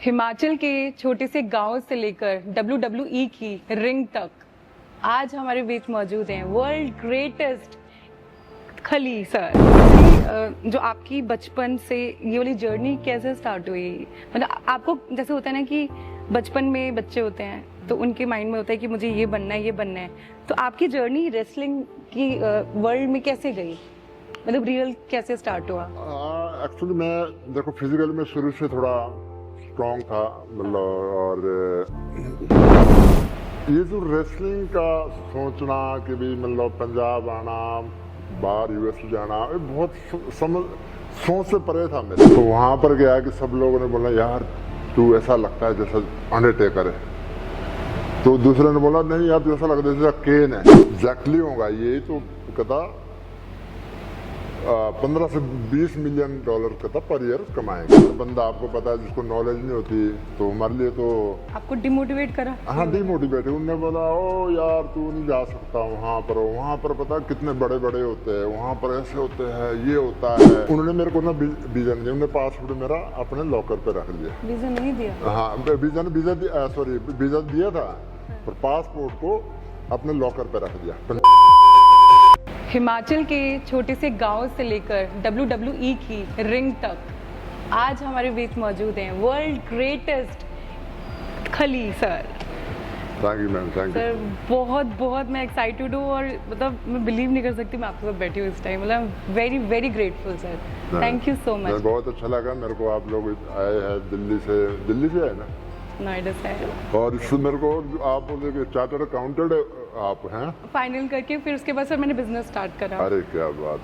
हिमाचल के छोटे से गांव से लेकर WWE की रिंग तक आज हमारे बीच मौजूद हैं वर्ल्ड ग्रेटेस्ट खली सर। जो आपकी बचपन से ये वाली जर्नी कैसे स्टार्ट हुई? मतलब आपको जैसे होता है ना कि बचपन में बच्चे होते हैं तो उनके माइंड में होता है कि मुझे ये बनना है, ये बनना है। तो आपकी जर्नी रेसलिंग की वर्ल्ड में कैसे गई? मतलब रियल कैसे स्टार्ट हुआ? एक्चुअली मैं देखो फिजिकल में शुरू से थोड़ा स्ट्रॉन्ग था मतलब। और ये जो रेसलिंग का सोचना कि भी मतलब पंजाब आना, बाहर यूएस जाना, ये बहुत सोच से परे था मेरे। तो वहाँ पर गया कि सब लोगों ने बोला यार तू ऐसा लगता है जैसा अंडरटेकर है। तो दूसरे ने बोला नहीं यार तू ऐसा लगता है जैसा केन है। एग्जैक्टली होगा ये तो कहता 15 से 20 मिलियन डॉलर का पर ईयर कमाएंगे। तो बंदा आपको पता है जिसको नॉलेज नहीं होती तो हमारे लिए तो आपको डिमोटिवेट करा? हाँ डिमोटिवेट। उन्होंने बोला ओ यार तू नहीं जा सकता वहाँ पर पता कितने बड़े बड़े होते हैं, वहाँ पर ऐसे होते हैं, ये होता है। उन्होंने मेरे को ना वीजा नहीं दिया, उन्होंने पासपोर्ट मेरा अपने लॉकर पे रख लिया। वीजा नहीं दिया? हाँ वीजा दिया था पर पासपोर्ट को अपने लॉकर पे रख दिया। हिमाचल के छोटे से गांव से लेकर WWE की रिंग तक आज हमारे बीच मौजूद हैं वर्ल्ड ग्रेटेस्ट खली sir. Thank you ma'am, thank you sir. बहुत बहुत मैं एक्साइटेड हूँ और मतलब मैं बिलीव नहीं कर सकती मैं आपके साथ बैठी हूँ इस टाइम। मतलब very very grateful sir. Thank you so much. बहुत अच्छा लगा मेरे को आप लोग आए हैं दिल्ली से है ना? नोएडा से। और इससे मेरे को आप बोले चार्टर्ड अकाउंटेंट आप हैं? फाइनल करके फिर उसके बाद सर मैंने बिजनेस स्टार्ट करा। अरे क्या बात,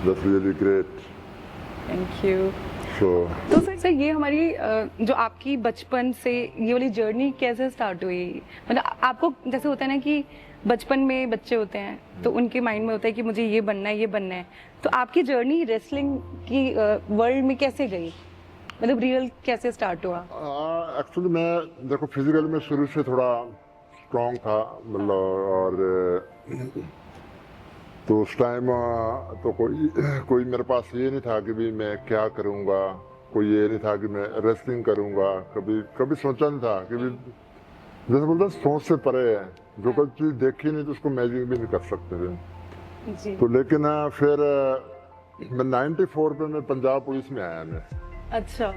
that's really great. Thank you. तो सर ये हमारी जो आपकी बचपन से ये वाली जर्नी कैसे स्टार्ट हुई? मतलब आपको जैसे होता है ना कि बचपन में बच्चे होते हैं तो उनके माइंड में होता है कि मुझे ये बनना है, ये बनना है। तो आपकी जर्नी रेसलिंग की वर्ल्ड में कैसे गई? मतलब रियल कैसे स्टार्ट हुआ? एक्चुअली मैं देखो फिजिकल में शुरू से थोड़ा स्ट्रॉन्ग था मतलब। और तो उस टाइम तो कोई मेरे पास ये नहीं था कि भी मैं क्या करूँगा। कोई ये नहीं था कि मैं रेसलिंग करूँगा। कभी सोचा नहीं था कि भी जैसे बोलते हैं सोच से परे है। जो कोई चीज़ देखी नहीं तो उसको इमेजिन भी नहीं कर सकते थे जी। तो। लेकिन फिर मैं 94 पे मैं पंजाब पुलिस में आया मैं। अच्छा।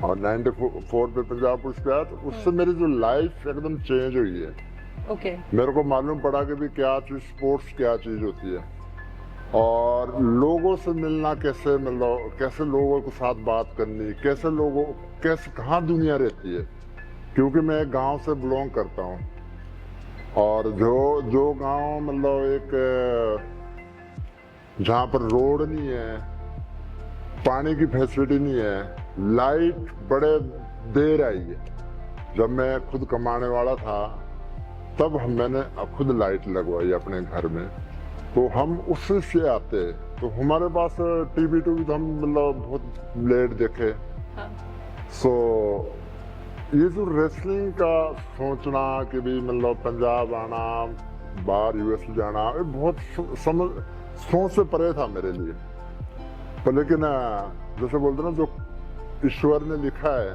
और 94 पे पंजाब पुलिस पे आया तो उससे मेरी जो लाइफ एकदम चेंज हुई है। ओके। मेरे को मालूम पड़ा कि भी क्या चीज स्पोर्ट्स क्या चीज होती है और लोगों से मिलना कैसे, मतलब कैसे लोगों के साथ बात करनी, कैसे कहाँ दुनिया रहती है। क्योंकि मैं एक गांव से बिलोंग करता हूँ और जो गांव मतलब एक जहाँ पर रोड नहीं है, पानी की फैसिलिटी नहीं है, लाइट बड़े देर आई है। जब मैं खुद कमाने वाला था तब मैंने खुद लाइट लगवाई अपने घर में। तो हम उससे से आते तो हमारे पास टीवी तो हम मतलब बहुत लेट देखे। सो ये जो रेसलिंग का सोचना कि भी मतलब पंजाब आना, बाहर यूएस जाना, ये बहुत सोच से परे था मेरे लिए। पर लेकिन जैसे बोलते ना जो ईश्वर ने लिखा है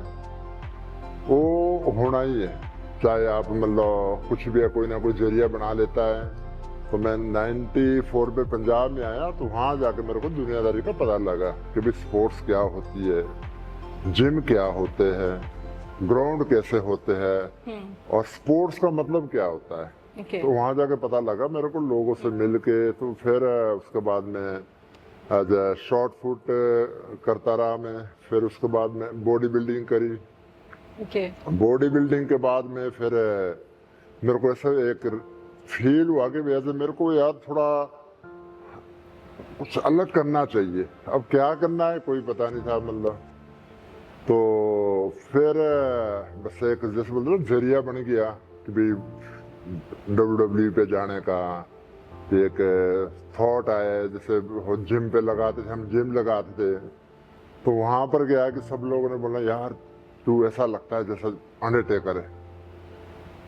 वो होना ही है। चाहे आप मतलब कुछ भी कोई ना कोई जरिया बना लेता है। तो मैं 94 पे पंजाब में आया तो वहाँ जाके मेरे को दुनियादारी का पता लगा कि भी स्पोर्ट्स क्या होती है, जिम क्या होते हैं, ग्राउंड कैसे होते हैं और स्पोर्ट्स का मतलब क्या होता है। तो वहाँ जाके पता लगा मेरे को लोगों से मिल के। तो फिर उसके बाद में एज ए शॉर्ट फुट करता रहा मैं। फिर उसके बाद में बॉडी बिल्डिंग करी। बॉडी बिल्डिंग के बाद में फिर मेरे को ऐसा एक फील हुआ कि वैसे मेरे को यार थोड़ा कुछ अलग करना चाहिए। अब क्या करना है कोई पता नहीं था मतलब। तो फिर बस एक जैसे बोलते ना जरिया बन गया कि भाई WWE पे जाने का। एक थॉट आया जैसे जिम पे लगाते थे, हम जिम लगाते थे तो वहाँ पर गया कि सब लोगों ने बोला यार तू ऐसा लगता है जैसा अंडरटेकर है।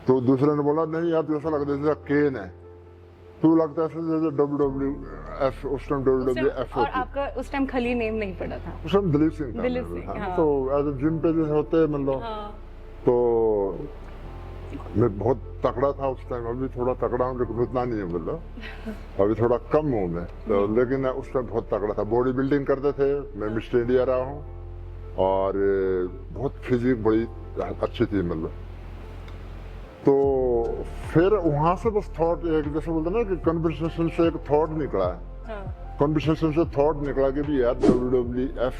तो दूसरे ने बोला नहीं यार तू ऐसा लगता है जैसा केन है। तो लगता है जैसे WWF उस टाइम WWF और होती। आपका उस टाइम खली नेम नहीं पड़ा था। उस टाइम दिलीप सिंह था दिलीप मेरा, सिंह, हाँ। हाँ। तो एज जिम पे जैसे होते हैं मतलब, हाँ। तो मैं बहुत तगड़ा था उस टाइम। अभी थोड़ा तगड़ा हूँ लेकिन उतना नहीं है मतलब, अभी थोड़ा कम हूँ मैं तो। लेकिन उस टाइम बहुत तगड़ा था, बॉडी बिल्डिंग करते थे। मैं मिस्टर इंडिया रहा हूँ और बहुत फिजिक बड़ी अच्छी थी मतलब। तो फिर वहां से बस थॉट, एक जैसे बोलते ना कि कन्वर्सेशन से एक थॉट निकला है, हाँ। कन्वर्सेशन से थॉट निकला कि भी यार WWF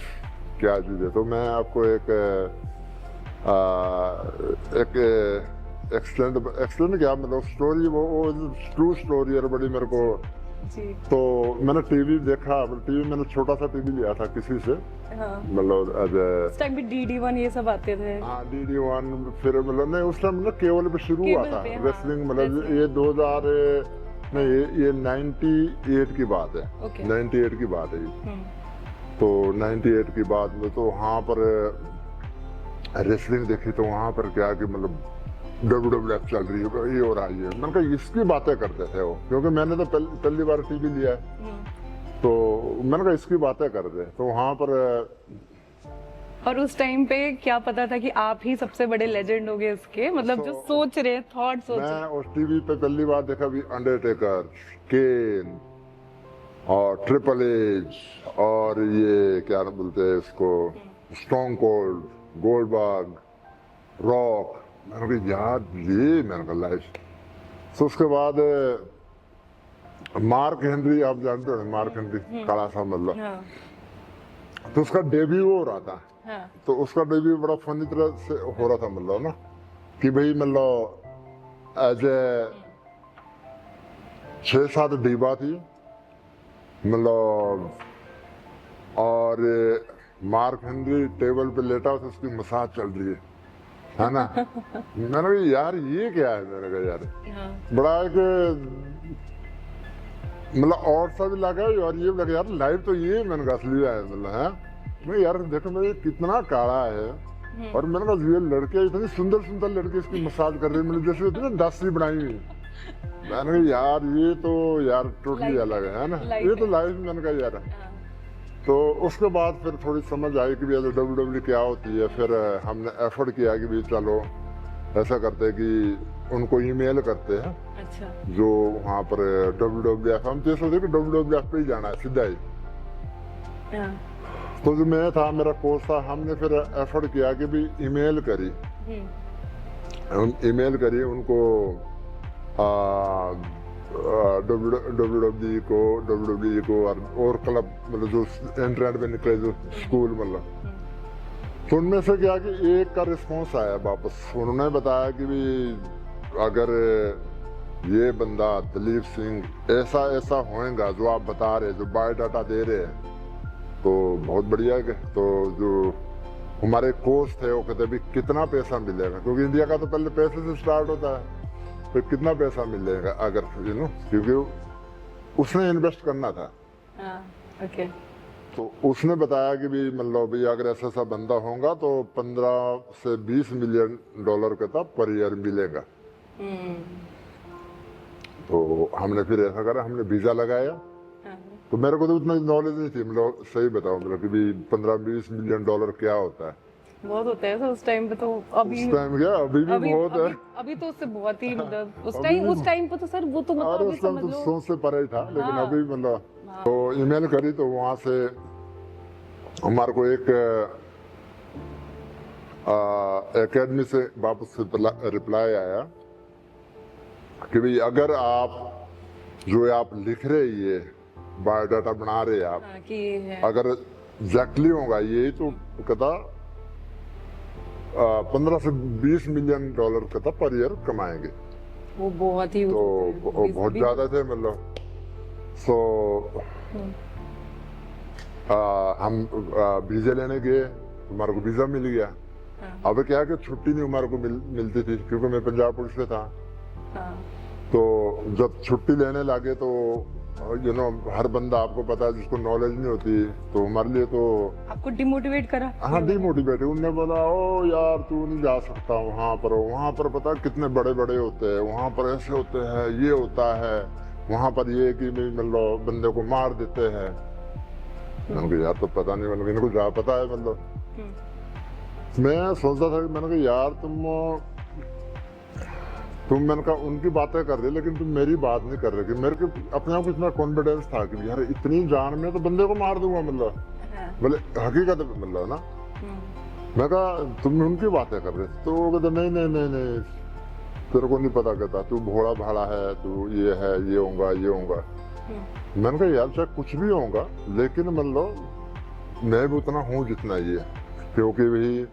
क्या चीज है। तो मैं आपको एक एक्सटेंड क्या मतलब स्टोरी, वो ट्रू स्टोरी है बड़ी मेरे को। जी। तो मैंने टीवी देखा, टीवी मैंने छोटा सा टीवी लिया था किसी से, हाँ। मतलब एज उस टाइम भी DD1 ये सब आते थे। हाँ DD1। फिर मतलब नहीं उस टाइम ना केबल पे शुरू हुआ केबल था पे, हाँ, रेसलिंग, मतलब wrestling। ये 2000 नहीं, ये 98 की बात है। Okay। 98 की बात है ये। हम्म। तो 98 की बात में तो वहाँ पर रेसलिंग देखी, तो वहाँ पर क्या कि मतलब WWF चल रही है, ये हो रहा है। मैंने कहा इसकी बातें करते थे वो, क्योंकि मैंने तो पहली बार टीवी लिया है। तो मैंने कहा इसकी बातें करते, तो वहाँ पर और उस टाइम पे क्या पता था कि आप ही सबसे बड़े लेजेंड होगे इसके, मतलब जो सोच रहे, थॉट सोच मैं रहे। उस टीवी पे पहली बार देखा भी अंडरटेकर, केन और ट्रिपल एज और ये क्या नाम बोलते हैं इसको, स्टोन कोल्ड, गोल्डबर्ग, रॉक। मैंने कहा यार ये मैंने कहा लाइफ। तो उसके बाद मार्क हेनरी, आप जानते हो मार्क हेनरी, काला सा मतलब। हाँ। तो उसका डेब्यू हो रहा था। हाँ। तो उसका डेब्यू बड़ा फनी तरह से हो रहा था मतलब ना, कि भाई मतलब एज ए 6-7 डिब्बा थी मतलब, और मार्क हेनरी टेबल पे लेटा हो तो उसकी मसाज चल रही है ना। मैंने कहा यार ये क्या है, मैंने कहा यार हाँ। बड़ा एक मतलब और सा भी लगा, और ये लगा यार लाइव तो ये मैंने कहा असली है मतलब है। मैं यार देखो मेरे कितना काला है, और मैंने कहा ये लड़के इतनी सुंदर सुंदर लड़के इसकी मसाज कर रहे हैं, मतलब जैसे होती है ना दासी बनाई हुई। मैंने कहा यार ये तो यार टोटली अलग है ना, ये तो लाइफ। मैंने कहा यार। तो उसके बाद फिर थोड़ी समझ आई कि भी WW क्या होती है। फिर हमने एफर्ट किया कि भी चलो ऐसा करते हैं कि उनको ईमेल करते हैं। अच्छा। जो वहाँ पर WWF, हम तो ये सोचे कि WWF पे ही जाना है सीधा ही। हाँ। तो जो मैं था, मेरा कोच था, हमने फिर एफर्ट किया कि भी ईमेल करी, ईमेल करी उनको WWE को और क्लब मतलब जो इंटरनेट पे निकले जो स्कूल मतलब। तो उनमें से क्या कि एक का रिस्पॉन्स आया वापस, उन्होंने बताया कि भी अगर ये बंदा दिलीप सिंह ऐसा ऐसा होएगा जो आप बता रहे, जो बायोडाटा दे रहे हैं, तो बहुत बढ़िया है। तो जो हमारे कोच थे वो कहते भी कितना पैसा मिलेगा, क्योंकि इंडिया का तो पहले पैसे से स्टार्ट होता है, फिर कितना पैसा मिलेगा अगर क्योंकि उसने इन्वेस्ट करना था। ओके। तो उसने बताया कि भी मतलब भी अगर ऐसा सा बंदा होगा तो 15 से 20 मिलियन डॉलर का था पर ईयर मिलेगा। तो हमने फिर ऐसा करा, हमने वीजा लगाया। तो मेरे को तो उतना नॉलेज नहीं थी, मतलब सही बताओ मतलब कि भी 15-20 मिलियन डॉलर क्या होता है। बहुत होता है उस टाइम पे तो। अभी उस टाइम क्या अभी भी बहुत है। अभी तो उससे बहुत ही मतलब उस टाइम पे तो सर वो तो मतलब उस टाइम तो सोच से परे ही था, लेकिन अभी मतलब तो ईमेल करी तो वहां से हमारे को एक एकेडमी से वापस रिप्लाई आया कि भाई अगर आप जो आप लिख रहे ये बायोडाटा बना रहे आप, कि अगर एग्जैक्टली होगा ये तो कहता 15 से 20 मिलियन डॉलर कहता पर ईयर कमाएंगे। वो बहुत ही तो बहुत ज्यादा थे मतलब। सो हम वीजा लेने गए, हमारे को वीजा मिल गया। अब क्या है कि छुट्टी नहीं हमारे को मिलती थी, क्योंकि मैं पंजाब पुलिस में था। तो जब छुट्टी लेने लगे तो हर बंदा आपको पता है जिसको नॉलेज नहीं होती, तो हमारे लिए तो आपको डिमोटिवेट करा। हाँ डिमोटिवेट। उनने बोला ओ यार तू नहीं जा सकता वहाँ पर पता कितने बड़े बड़े होते हैं, वहाँ पर ऐसे होते हैं, ये होता है, वहां पर ये कि भी मतलब बंदे को मार देते हैं। मैंने कहा यार तो पता नहीं, मतलब इनको क्या पता है। मतलब मैं सोचता था कि मैंने कहा यार तुम मैंने कहा उनकी बातें कर रहे लेकिन तुम मेरी बात नहीं कर रहे। कि मेरे को अपने आप को इतना कॉन्फिडेंस था कि यार इतनी जान में तो बंदे को मार दूंगा, मतलब बोले हकीकत है, मतलब ना। मैं कहा तुम उनकी बातें कर रहे, तो वो कहते नहीं नहीं नहीं नहीं तेरे को नहीं पता, कहता तू भोला भाला है, तू ये है, ये होगा ये होगा। मैंने कहा यार चाहे कुछ भी होगा लेकिन मतलब मैं भी उतना हूँ जितना ये, क्योंकि भी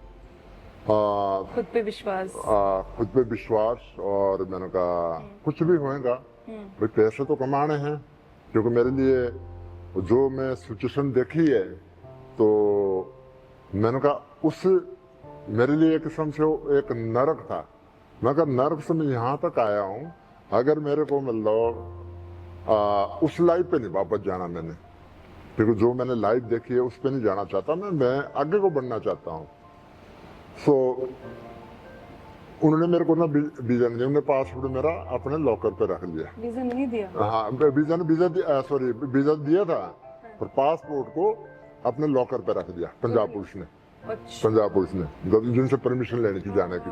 खुद पे विश्वास। खुद पे विश्वास। और मैंने कहा कुछ भी होएगा भाई पैसे तो कमाने हैं, क्योंकि मेरे लिए जो मैं सिचुएशन देखी है तो मैंने कहा उस मेरे लिए एक किस्म से वो एक नरक था। मैं कहा नरक से मैं यहाँ तक आया हूँ, अगर मेरे को मतलब उस लाइफ पे नहीं वापस जाना मैंने, क्योंकि जो मैंने लाइफ देखी है उस पे नहीं जाना चाहता मैं आगे को बढ़ना चाहता हूँ। सो उन्होंने मेरे को ना वीजा नहीं दिया, उन्होंने पासपोर्ट मेरा अपने लॉकर पे रख लिया। वीजा नहीं दिया? हाँ वीजा दिया था पर पासपोर्ट को अपने लॉकर पे रख दिया पंजाब पुलिस ने। अच्छा। पंजाब पुलिस ने जिनसे परमिशन लेनी थी जाने की।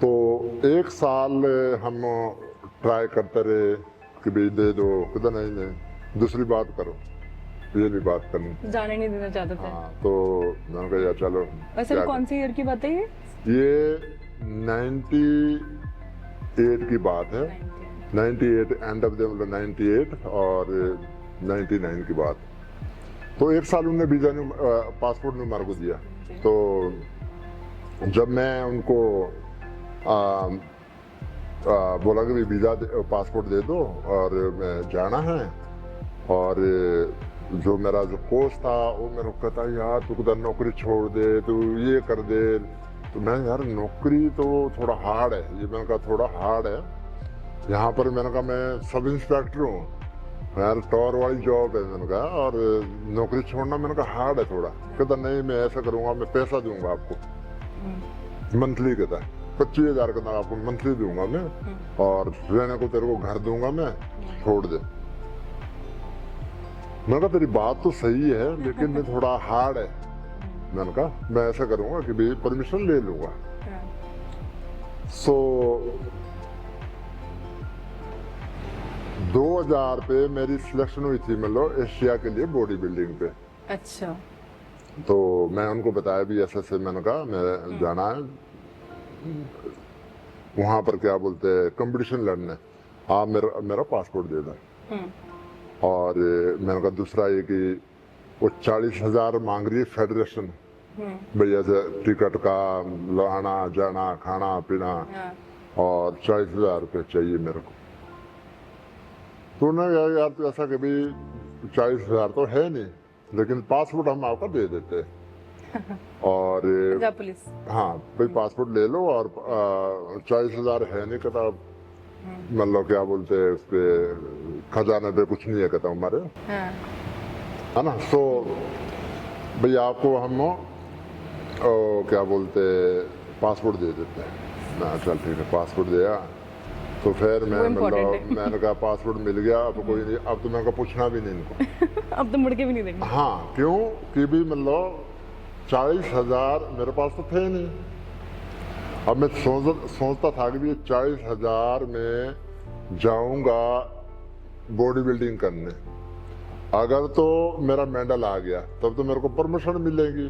तो 1 साल हम ट्राई करते रहे कि भाई दे दो, खुदा नहीं दूसरी बात करो, ये भी बात करनी, जाने नहीं देना चाहते थे। हाँ, तो मैंने कहा यार चलो। वैसे कौन सी ईयर की बात है ये 98 की बात है। 98 एंड ऑफ द 98 और 99 की बात। तो 1 साल उन्होंने वीजा ने पासपोर्ट ने मेरे को दिया। तो जब मैं उनको बोला कि वीजा पासपोर्ट दे दो और मैं जाना है, और जो मेरा जो कोच था वो मेरे को कहता यार तू खुदा नौकरी छोड़ दे, तू ये कर दे। तो मैं यार नौकरी तो थोड़ा हार्ड है, ये मैंने कहा थोड़ा हार्ड है। यहाँ पर मैंने कहा मैं सब इंस्पेक्टर हूँ यार, टॉर वाली जॉब है मैंने कहा, और नौकरी छोड़ना मैंने कहा हार्ड है थोड़ा। कहता नहीं मैं ऐसा करूँगा, मैं पैसा दूंगा आपको मंथली, कहता है 25,000 का आपको मंथली दूंगा मैं, और रहने को तेरे को घर दूंगा मैं, छोड़ दे। मैंने कहा तेरी बात तो सही है लेकिन मैं थोड़ा हार्ड है। मैंने कहा मैं ऐसा करूंगा कि भाई परमिशन ले लूंगा। सो 2000 पे मेरी सिलेक्शन हुई थी मतलब एशिया के लिए बॉडी बिल्डिंग पे। अच्छा। तो मैं उनको बताया भी ऐसे मैंने कहा मैं जाना है वहां पर क्या बोलते हैं कंपटीशन लड़ने, आप मेरा पासपोर्ट दे दो। और मैंने कहा दूसरा ये कि वो 40,000 मांग रही है फेडरेशन भैया से, टिकट का लाना जाना खाना पीना, और 40,000 रुपये चाहिए मेरे को। तो ना यार तो ऐसा कि भाई 40,000 तो है नहीं लेकिन पासपोर्ट हम आपका दे देते हैं। और पुलिस हाँ भाई पासपोर्ट ले लो, और 40,000 है नहीं कहता, मतलब क्या बोलते हैं उस पे खजाने पे कुछ नहीं है कहता हमारे, है ना। सो भाई आपको हम क्या बोलते पासपोर्ट दे देते हैं ना। चल ठीक है पासपोर्ट दिया। तो फिर मैं मतलब मैंने कहा पासपोर्ट मिल गया, अब कोई नहीं, अब तो मैंने कहा पूछना भी नहीं इनको। अब तो मुड़ के भी नहीं देंगे। हाँ क्यों कि भी मतलब 40,000 मेरे पास तो थे नहीं। अब मैं सोचता था कि भी 40,000 में जाऊंगा बॉडी बिल्डिंग करने, अगर तो मेरा मेडल आ गया तब तो मेरे को परमिशन मिलेगी,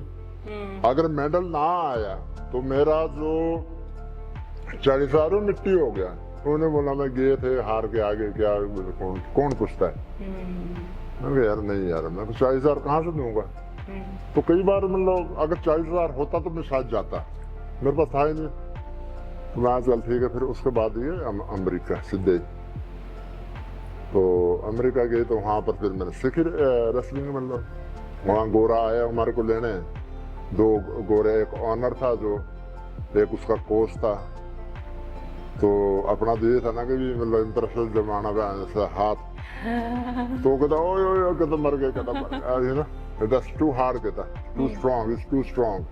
अगर मेडल ना आया तो मेरा जो 40,000 मिट्टी हो गया। उन्होंने बोला मैं गए थे हार के आगे क्या कौन पूछता है। मैं यार नहीं यार मैं 40,000 कहाँ से दूंगा। तो कई बार मतलब अगर 40,000 होता तो मैं शायद जाता, मेरे पास था ही नहीं। तो मैं चल ठीक है। फिर उसके बाद ये अमेरिका सीधे, तो अमेरिका गए तो वहाँ पर फिर मैंने सीखी रेसलिंग। मतलब वहाँ गोरा आया हमारे को लेने, 2 गोरे, एक ऑनर था जो, एक उसका कोच था। तो अपना तो ये था ना कि मतलब इंप्रेशन जमाना पे ऐसा हाथ, तो कहता ओ कहता मर गए, कहता ना इट्स टू हार्ड, कहता too strong, it's too strong.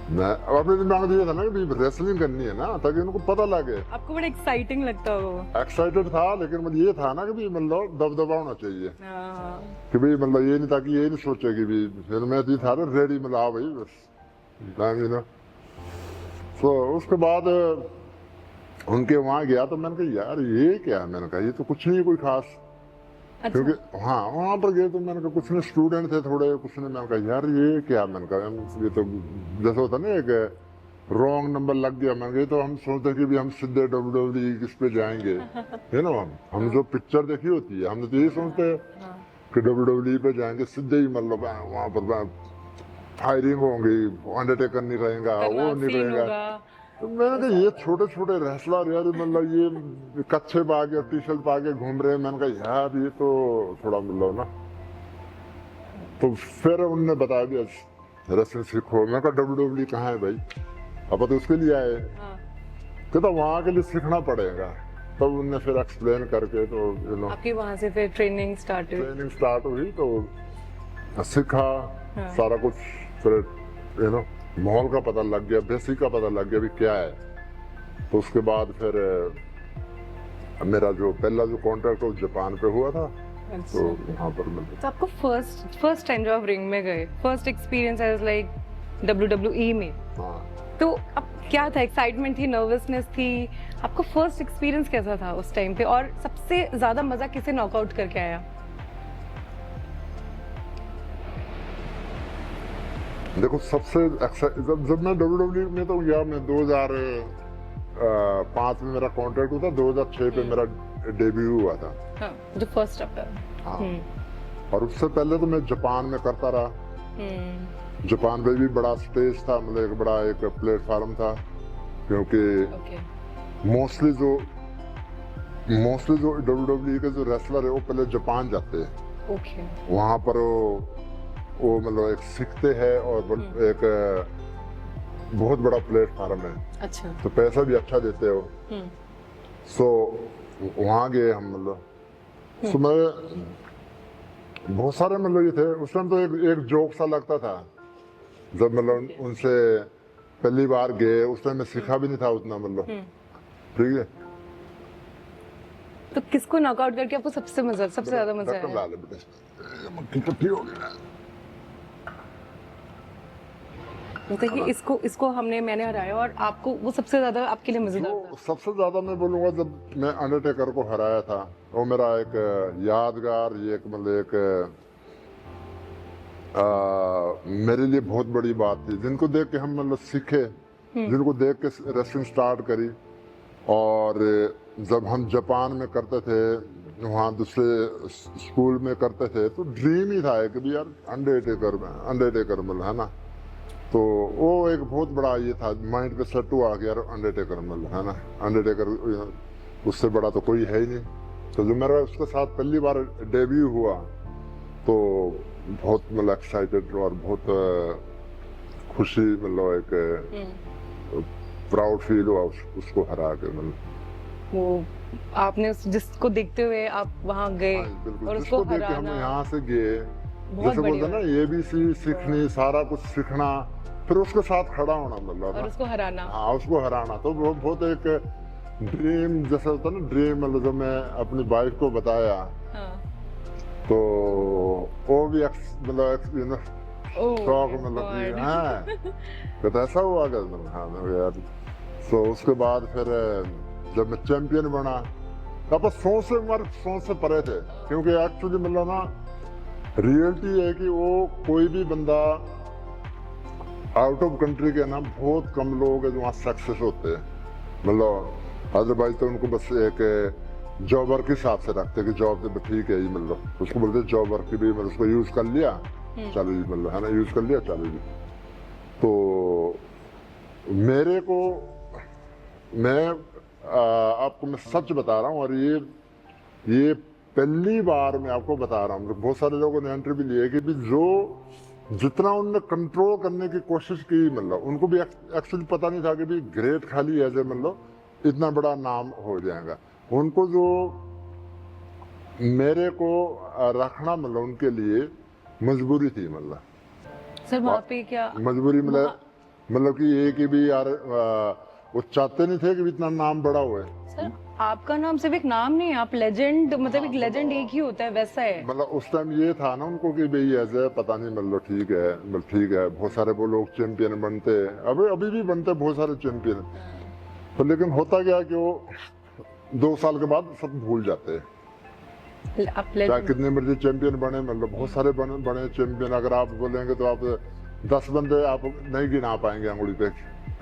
मैं अपने दिमाग में ये था ना कि रेसलिंग करनी है ना, ताकि उनको पता लगे। आपको बड़ा एक्साइटिंग लगता होगा। एक्साइटेड था, लेकिन मतलब ये था ना कि भी मतलब दबदबा होना चाहिए हाँ। कि भाई मतलब ये नहीं था कि ये नहीं सोचे कि भी फिर मैं भी था ना रेडी, मतलब हाँ भाई बस टाइम यू नो। तो उसके बाद उनके वहाँ गया तो मैंने कहा यार ये क्या है, मैंने कहा ये तो कुछ नहीं कोई खास। अच्छा। क्योंकि हाँ वहाँ पर गए तो मैंने कहा कुछ ने स्टूडेंट थे थोड़े, कुछ ने, मैंने कहा यार ये क्या, मैंने कहा ये तो जैसे होता ना एक रॉन्ग नंबर लग गया। मैंने कहा ये तो हम सोचते कि भी हम सीधे WWE किस पे जाएंगे, है ना। हम जो पिक्चर देखी होती है हम तो यही सोचते हैं हाँ। कि WWE पे जाएंगे सीधे ही, मतलब वहाँ पर फायरिंग होंगी, अंडरटेकर नहीं रहेगा, वो नहीं सीन रहेगा। होगा। तो मैंने कहा ये छोटे छोटे रेसलर यार, मतलब ये कच्छे पा के टी शर्ट पा के घूम रहे हैं। मैंने कहा यार ये तो थोड़ा मतलब ना। तो फिर उनने बताया भी रेसलिंग सीखो। मैं कहा WWE कहाँ है भाई, अब तो उसके लिए आए। हाँ। कहता वहाँ के लिए सीखना पड़ेगा। तब उनने फिर एक्सप्लेन करके तो यू नो आपकी वहाँ से फिर ट्रेनिंग स्टार्ट हुई। ट्रेनिंग स्टार्ट हुई, तो सीखा हाँ। सारा कुछ। फिर यू नो माहौल का पता लग गया, बेसिक का पता लग गया भी क्या है। तो उसके बाद फिर मेरा जो पहला जो कॉन्ट्रैक्ट वो जापान पे हुआ था, तो अच्छा। वहाँ पर मतलब तो आपको फर्स्ट टाइम जब आप रिंग में गए, first experience as like WWE में, हाँ तो अब क्या था? एक्साइटमेंट थी, नर्वसनेस थी? आपको फर्स्ट एक्सपीरियंस कैसा था उस टाइम पे? और सबसे ज्यादा मजा किसे नॉकआउट करके आया? देखो सबसे जब मैं WWE में तो गया, मैं 2005 में मेरा कॉन्ट्रैक्ट हुआ था, 2006 पे मेरा डेब्यू हुआ था। हाँ, जो फर्स्ट अप है। हाँ। और उससे पहले तो मैं जापान में करता रहा। जापान में भी बड़ा स्पेस था, मतलब एक बड़ा एक प्लेटफॉर्म था, क्योंकि ओके। मोस्टली जो WWE के जो रेसलर है वो पहले जापान जाते हैं। ओके। वहाँ पर वो मतलब एक सीखते हैं और एक बहुत बड़ा प्लेटफॉर्म है, अच्छा। तो पैसा भी अच्छा देते हो। सो वहाँ गए हम, मतलब सो मैं बहुत सारे मतलब ये थे उस टाइम। तो एक जोक सा लगता था जब मतलब उनसे पहली बार गए, उस टाइम मैं सीखा भी नहीं था उतना, मतलब ठीक है। तो किसको नॉकआउट करके आपको सबसे ज्यादा मजा ढक्कन आया? डाले बेटे, इकट्ठी हो गई ना। मतलब कि इसको मैंने हराया और आपको वो सबसे ज्यादा आपके लिए मजेदार था? जो सबसे ज्यादा मैं बोलूंगा जब मैं अंडरटेकर को हराया था, वो मेरा एक यादगार, ये एक मतलब एक मेरे लिए बहुत बड़ी बात थी, जिनको देख के हम मतलब सीखे, जिनको देख के रेसलिंग स्टार्ट करी। और जब हम जापान में करते थे, वहाँ दूसरे स्कूल में करते थे, तो ड्रीम ही था कि भी यार अंडरटेकर मतलब है ना। तो वो एक बहुत बड़ा ये था, माइंड पे सेट हुआ कि यार अंडरटेकर मतलब है ना, अंडरटेकर उससे बड़ा तो कोई है ही नहीं। तो जो मेरा उसके साथ पहली बार डेब्यू हुआ, तो बहुत मतलब एक्साइटेड और बहुत खुशी, मतलब एक प्राउड फील हुआ उसको हरा के। मतलब वो आपने जिसको देखते हुए आप वहाँ गए और उसको देख के हम हराना यहाँ से गए, बहुत जैसे बड़ी बोलते ना ABC सीखनी, सारा कुछ सीखना, फिर उसके साथ खड़ा होना, मतलब और उसको हराना। हाँ उसको हराना, तो वो बहुत एक ड्रीम जैसा होता ना, ड्रीम मतलब जब मैं अपनी वाइफ को बताया, हाँ। तो वो भी मतलब शौक, मतलब कि हाँ तो ऐसा हुआ क्या, हाँ यार। तो उसके बाद फिर जब मैं चैंपियन बना, तब सोच से परे थे, क्योंकि एक्चुअली मतलब ना रियलिटी है कि वो कोई भी बंदा आउट ऑफ कंट्री के ना बहुत कम लोग हैं जो वहाँ सक्सेस होते हैं, मतलब अदरवाइज तो उनको बस एक जॉब वर्क के हिसाब से रखते हैं कि जॉब तो ठीक है, मतलब उसको बोलते हैं जॉब वर्क की भी, मतलब उसको यूज कर लिया चलो जी, मतलब है ना, यूज कर लिया चलो जी। तो मेरे को मैं आपको मैं सच बता रहा हूँ, और ये पहली बार मैं आपको बता रहा हूँ, बहुत सारे लोगों ने इंटरव्यू लिए कि भी जो जितना उनने कंट्रोल करने की कोशिश की, मतलब उनको भी एक्चुअली पता नहीं था कि भी ग्रेट खाली एज ए मतलब इतना बड़ा नाम हो जाएगा। उनको जो मेरे को रखना मतलब उनके लिए मजबूरी थी, मतलब सर वहाँ पे क्या मजबूरी मतलब मतलब कि ये कि भी यार वो चाहते नहीं थे कि इतना नाम बड़ा हुआ है। सर आपका नाम सिर्फ एक नाम नहीं है, आप लेजेंड, मतलब एक लेजेंड एक ही होता है, वैसा है। मतलब उस टाइम ये था ना उनको कि भाई ऐसे पता नहीं, मतलब ठीक है, मतलब ठीक है, बहुत सारे वो लोग चैंपियन बनते हैं, अभी भी बनते हैं बहुत सारे चैंपियन, तो लेकिन होता क्या है कि वो 2 साल के बाद सब भूल जाते हैं। आप चाहे legend- कितने मर्जी चैंपियन बने, मतलब बहुत सारे बने चैंपियन, अगर आप बोलेंगे तो आप 10 बंदे आप नहीं गिना पाएंगे अंगुली पे,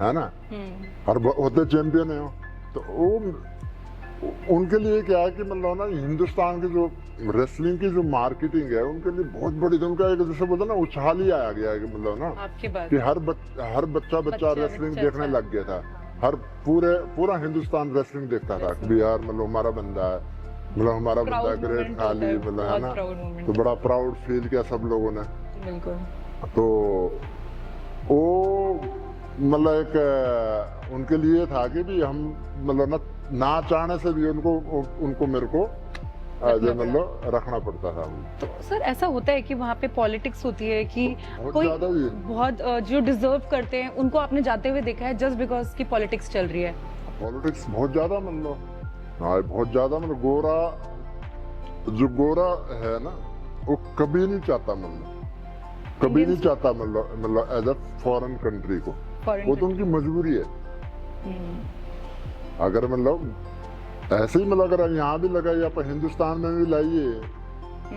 है ना, और होते चैंपियन है। तो वो उनके लिए क्या है कि मतलब ना हिंदुस्तान की जो रेसलिंग की जो मार्केटिंग है उनके लिए बहुत बड़ी, तो उनका एक जैसे बोलते ना उछाल ही आया गया है कि मतलब ना आपके बाद कि हर बच्चा रेसलिंग देखने लग गया था। हर पूरा हिंदुस्तान रेसलिंग देखता था कि यार मतलब हमारा बंदा है, मतलब हमारा बंदा Proud ग्रेट moment खाली, होता है, मतलब है बहुत ना, proud moment। तो बड़ा प्राउड फील किया सब लोगों ने। बिल्कुल। तो वो मतलब एक उनके लिए था कि भी हम मतलब ना चाहने से भी उनको मेरे को जो मतलब रखना पड़ता था। तो सर ऐसा होता है कि वहाँ पे पॉलिटिक्स होती है कि बहुत कोई ज्यादा ही। बहुत जो डिजर्व करते हैं उनको आपने जाते हुए देखा है जस्ट बिकॉज की पॉलिटिक्स चल रही है? पॉलिटिक्स बहुत ज्यादा मतलब, हाँ बहुत ज्यादा मतलब, गोरा है ना वो कभी नहीं चाहता, मतलब कभी नहीं चाहता मतलब एज अ फॉरेन कंट्री को, वो तो उनकी मजबूरी है। अगर मतलब ऐसे ही मतलब अगर यहाँ भी लगाइए, आप हिंदुस्तान में भी लाइए,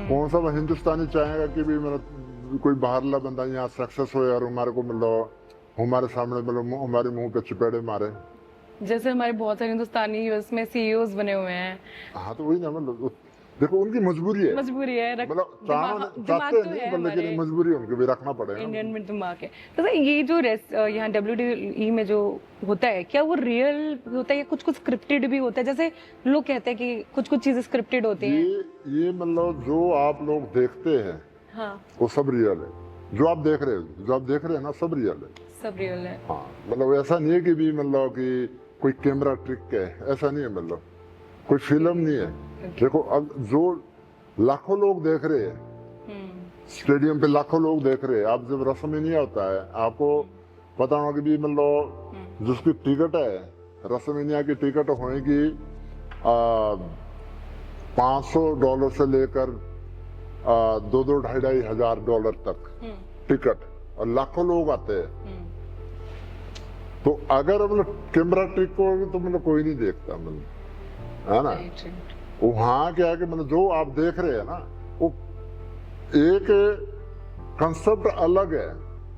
कौन सा हिंदुस्तानी चाहेगा कि भी मतलब कोई बाहरला बंदा यहाँ सक्सेस हो और हमारे को मतलब हमारे सामने मतलब हमारे मुंह पे चपेड़े मारे। जैसे हमारे बहुत सारे हिंदुस्तानी यूएस में सीईओज बने हुए हैं। हाँ तो वही ना, मतलब देखो उनकी मजबूरी है, मजबूरी है, मतलब दिमाग चाहते तो नहीं, है, लेकिन मजबूरी है उनकी भी, रखना पड़ेगा। इंडियन में दिमाग है। तो सर ये जो यहाँ WWE में जो होता है, क्या वो रियल होता है या कुछ कुछ स्क्रिप्टेड भी होता है? जैसे लोग कहते हैं कि कुछ कुछ चीजें स्क्रिप्टेड होती हैं। ये मतलब जो आप लोग देखते हैं हाँ वो सब रियल है, जो आप देख रहे हैं ना सब रियल है। सब रियल है। हाँ मतलब ऐसा नहीं है कि भी मतलब कि कोई कैमरा ट्रिक है, ऐसा नहीं है, मतलब कोई फिल्म नहीं है। देखो अब जो लाखों लोग देख रहे हैं स्टेडियम पे, लाखों लोग देख रहे हैं, आप जब रसमेनिया होता है आपको पता होगा कि भी मतलब जिसकी टिकट है, रसमेनिया की टिकट होगी $500 से लेकर $2,000-2,500 तक टिकट, और लाखों लोग आते हैं। तो अगर मतलब कैमरा ट्रिक को तो मतलब कोई नहीं देखता, मतलब है ना, वहाँ क्या है कि मतलब जो आप देख रहे हैं ना वो एक कंसेप्ट अलग है,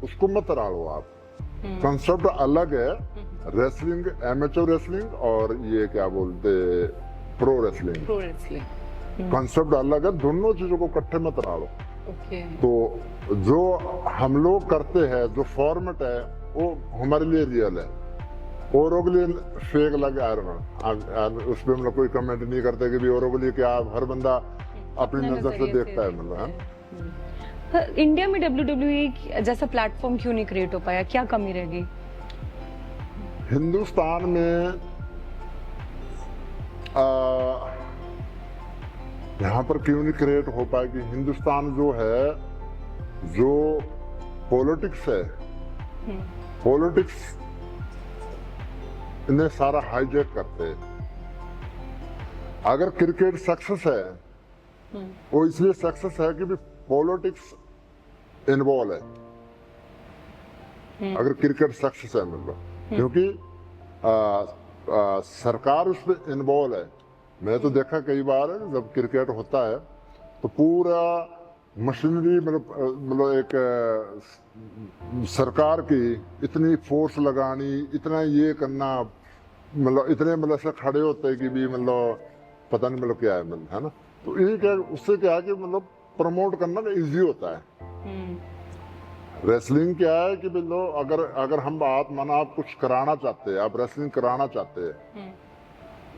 उसको मत राड़ो आप। कंसेप्ट अलग है, रेसलिंग, एमेचर रेसलिंग और ये क्या बोलते प्रो रेसलिंग, कंसेप्ट अलग है, दोनों चीजों को इकट्ठे मत राड़ो। तो जो हम लोग करते हैं, जो फॉर्मेट है वो हमारे लिए रियल है, औरों के लिए फेक लगा। उस पर मतलब कोई कमेंट नहीं करते कि भी औरों के लिए क्या, हर बंदा अपनी नजर से देखता है, मतलब इंडिया में WWE जैसा प्लेटफॉर्म क्यों नहीं क्रिएट हो पाया? क्या कमी रह गई? हिंदुस्तान में यहाँ पर क्यों नहीं क्रिएट हो पाया कि हिंदुस्तान जो है, जो पॉलिटिक्स है, पॉलिटिक्स इन्हें सारा हाईजैक करते हैं। अगर क्रिकेट सक्सेस है वो इसलिए सक्सेस है कि भी पॉलिटिक्स इन्वॉल्व है। अगर क्रिकेट सक्सेस है मतलब, क्योंकि सरकार उस पर इन्वॉल्व है। मैं तो देखा कई बार है जब क्रिकेट होता है तो पूरा मशीनरी मतलब एक सरकार की इतनी फोर्स लगानी, इतना ये करना, मतलब इतने मतलब से खड़े होते हैं कि भी मतलब पता नहीं मतलब क्या है, मतलब है ना। तो ये क्या, उससे क्या है कि मतलब प्रमोट करना इजी होता है। रेसलिंग क्या है कि मतलब अगर हम आप कुछ कराना चाहते हैं, आप रेसलिंग कराना चाहते हैं,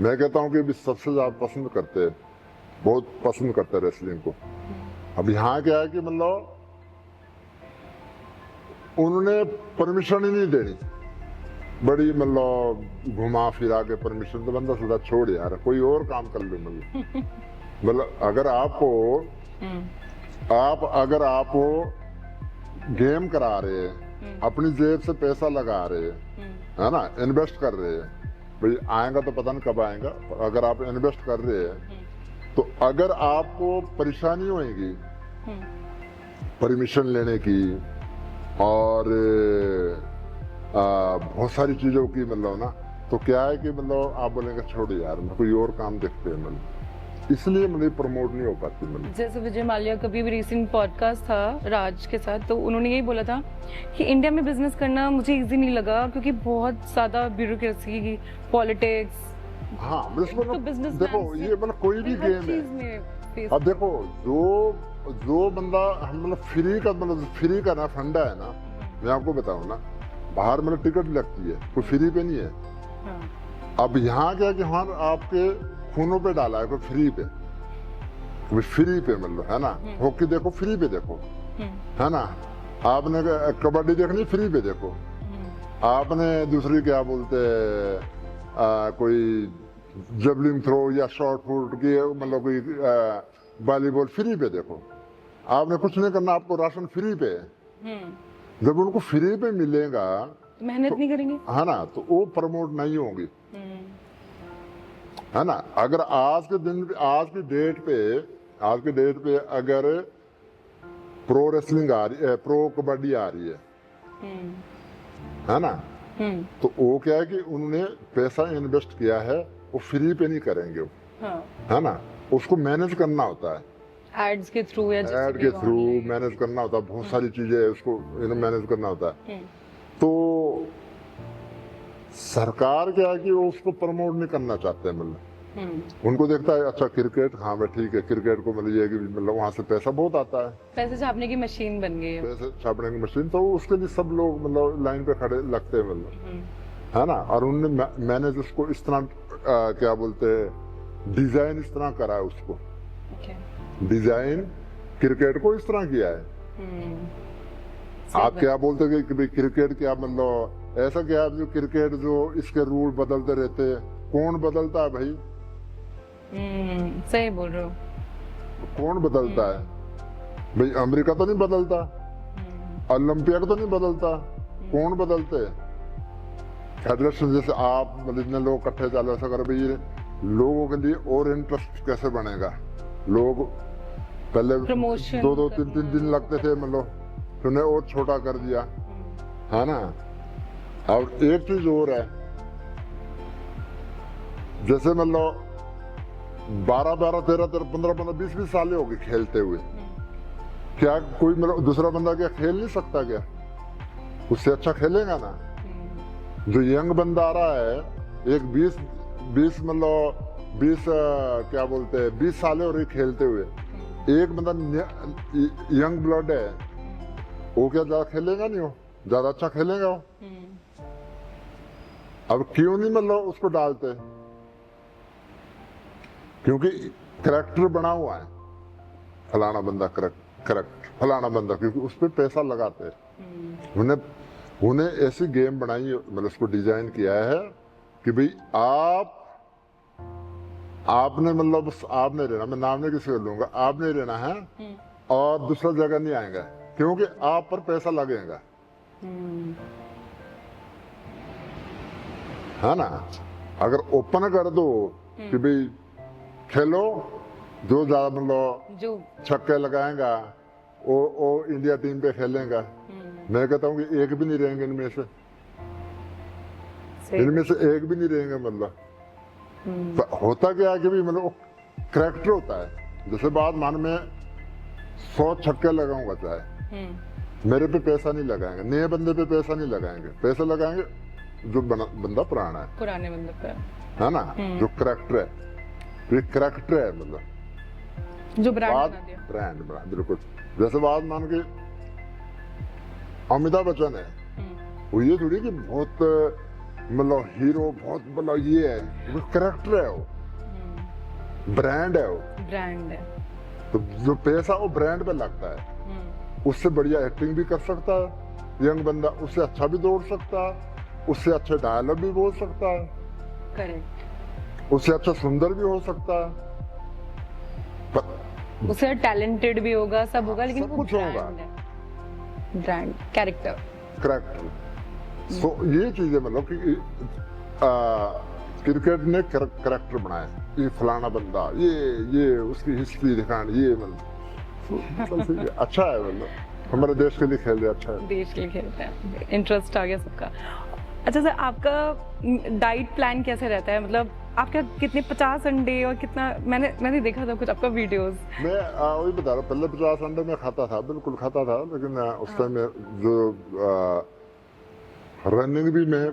मैं कहता हूँ कि सबसे ज्यादा पसंद करते हैं, बहुत पसंद करते हैं रेसलिंग को। अब यहाँ क्या है कि मतलब उन्होंने परमिशन ही नहीं देनी, बड़ी मतलब घुमा फिरा के परमिशन, तो बंदा सीधा छोड़ यार कोई और काम कर लो। मतलब अगर आपको अगर आप गेम करा रहे हैं अपनी जेब से पैसा लगा रहे हैं, है ना, इन्वेस्ट कर रहे हैं। भाई आएगा तो पता नहीं कब आएगा। अगर आप इन्वेस्ट कर रहे हैं तो अगर आपको परेशानी होगी परमिशन लेने की और बहुत सारी चीजों की, मतलब ना, तो क्या है कि मतलब आप बोलेंगे छोड़ो यार, कोई और काम देखते हैं, मतलब इसलिए मतलब प्रमोट नहीं हो पाती। मतलब जैसे विजय माल्या का भी रिसेंट पॉडकास्ट था राज के साथ, तो उन्होंने यही बोला था कि इंडिया में बिजनेस करना मुझे इजी नहीं लगा क्योंकि बहुत ज्यादा ब्यूरोक्रेसी, पॉलिटिक्स। हाँ, मतलब तो business देखो man से ये मतलब कोई भी हर गेम चीज है। में face अब देखो जो बंदा हम मतलब फ्री का ना फंडा है ना, मैं आपको बताऊं ना, बाहर मतलब टिकट लगती है, कोई फ्री पे नहीं है। हाँ। अब यहाँ क्या कि हाँ आपके खूनों पे डाला है, कोई फ्री पे, कोई फ्री पे, मतलब है ना, हॉकी देखो फ्री पे देखो, है ना, आपने कबड्डी देखनी फ्री पे देखो, आपने दूसरी क्या बोलते कोई जबलिंग थ्रो या शॉर्ट पुट की, मतलब कोई वॉलीबॉल फ्री पे देखो। आपने कुछ नहीं करना, आपको राशन फ्री पे है। जब उनको फ्री पे मिलेगा मेहनत नहीं करेंगे, है ना, तो वो प्रमोट नहीं होगी, है ना। अगर आज के दिन, आज की डेट पे अगर प्रो रेसलिंग आ रही है, प्रो कबड्डी आ रही है ना, तो वो क्या है कि उन्होंने पैसा इन्वेस्ट किया है, वो फ्री पे नहीं करेंगे वो, हाँ। है ना, उसको मैनेज करना होता है, एड्स के थ्रू या एड के थ्रू मैनेज करना होता है, बहुत सारी चीजें उसको मैनेज करना होता है। तो सरकार क्या है कि वो उसको प्रमोट नहीं करना चाहते हैं, मतलब उनको देखता है अच्छा क्रिकेट, हाँ भाई ठीक है, क्रिकेट को मतलब ये है कि मतलब वहां से पैसा बहुत आता है, पैसे छापने की मशीन बन गई है। पैसे छापने की मशीन, तो उसके लिए सब लोग मतलब लाइन पे खड़े लगते हैं, मतलब है ना। और उन्होंने मैनेज उसको इस तरह क्या बोलते हैं, डिजाइन इस तरह करा है उसको, डिजाइन क्रिकेट को इस तरह किया है। आप क्या बोलते हैं कि भाई क्रिकेट क्या, मतलब ऐसा क्या जो क्रिकेट जो इसके रूल बदलते रहते हैं, कौन बदलता है भाई? सही बोल रहे हो। कौन बदलता है भाई? अमेरिका तो नहीं बदलता, ओलंपियाड तो नहीं बदलता, कौन बदलते हैं? फेडरेशन जैसे आप मतलब इतने लोग इकट्ठे चलो, ऐसा करो भाई, लोगों के लिए और इंटरेस्ट कैसे बनेगा। लोग पहले प्रमोशन 2-3 दिन लगते थे, मतलब उन्हें और छोटा कर दिया, है ना। और एक चीज और है, जैसे मतलब 12-12, 13-13, 15-15, 20-20 साल हो गए खेलते हुए, क्या कोई मतलब दूसरा बंदा क्या खेल नहीं सकता क्या? उससे अच्छा खेलेगा ना। जो यंग बंदा आ रहा है, एक 20 मतलब 20 क्या बोलते हैं 20 साल हो रही खेलते हुए, एक बंदा यंग ब्लड है, वो क्या ज्यादा खेलेगा नहीं, हो ज्यादा अच्छा खेलेगा वो। अब क्यों नहीं मतलब उसको डालते? क्योंकि करैक्टर बना हुआ है, फलाना बंदा करेक्ट फलाना बंदा, क्योंकि उस पर पैसा लगाते हैं। उन्हें ऐसी गेम बनाई, मतलब उसको डिजाइन किया है कि भाई आपने मतलब आपने रहना, मैं नाम नहीं किसी को लूंगा, आपने रहना है और दूसरा जगह नहीं आएगा, क्योंकि आप पर पैसा लगेगा, है ना। अगर ओपन कर दो कि भाई खेलो, जो ज्यादा मतलब जो छक्के लगाएगा वो इंडिया टीम पे खेलेगा। मैं कहता हूँ कि एक भी नहीं रहेंगे इनमें से एक भी नहीं रहेंगे, मतलब होता क्या है कि भी मतलब करैक्टर होता है। जैसे बात मान में 100 छक्के लगाऊंगा, चाहे मेरे पे पैसा नहीं लगाएंगे, नए बंदे पे पैसा नहीं लगाएंगे, पैसा लगाएंगे जो बंदा पुराना है, पुराने बंदे पे, है ना, जो करैक्टर है, ये करैक्टर है, मतलब जो ब्रांड बना दिया, ब्रांड बना, बिल्कुल। जैसे बात मान के अमिताभ बच्चन है, वो ये थोड़ी कि बहुत मतलब हीरो, बहुत मतलब ये है, वो करैक्टर है, वो ब्रांड है, वो ब्रांड है। तो जो पैसा वो ब्रांड पे लगता है, उससे बढ़िया एक्टिंग भी कर सकता है यंग बंदा, उससे अच्छा भी दौड़ सकता है, उससे अच्छे डायलॉग भी बोल सकता है, करेक्ट, उससे अच्छा सुंदर भी हो सकता है, उससे टैलेंटेड भी होगा, सब होगा, लेकिन सब वो कुछ होगा, ब्रांड कैरेक्टर। करैक्टर। सो ये चीजें मतलब कि क्रिकेट ने करैक्टर बनाया, ये फलाना बंदा, ये उसकी हिस्ट्री दिखानी, ये मतलब अच्छा है, मतलब हमारे देश के लिए खेल रहे, अच्छा है। देश के लिए खेलते हैं, इंटरेस्ट आ गया सबका। अच्छा सर, आपका डाइट प्लान कैसे रहता है? मतलब आपका कितने 50 अंडे और कितना, मैंने देखा था कुछ आपका वीडियोस। मैं वही बता रहा हूँ, पहले 50 अंडे में खाता था, बिल्कुल खाता था, लेकिन उस टाइम में जो रनिंग भी मैं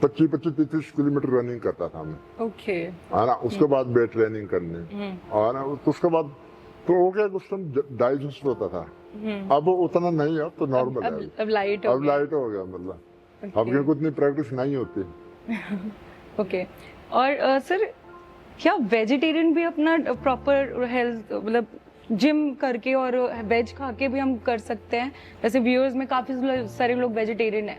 25-30 किलोमीटर रनिंग करता था मैं। ओके। है ना, उसके बाद वेट ट्रेनिंग करने, और उसके बाद तो हो गया, उस टाइम डाइजेस्ट होता था। अब उतना नहीं है, अब तो नॉर्मल है, अब लाइट हो अब लाइट हो गया, मतलब अब क्योंकि उतनी प्रैक्टिस नहीं होती। ओके। और सर, क्या वेजिटेरियन भी अपना प्रॉपर हेल्थ, मतलब जिम करके और वेज खा के भी हम कर सकते हैं? जैसे व्यूअर्स में काफी सारे लोग वेजिटेरियन है,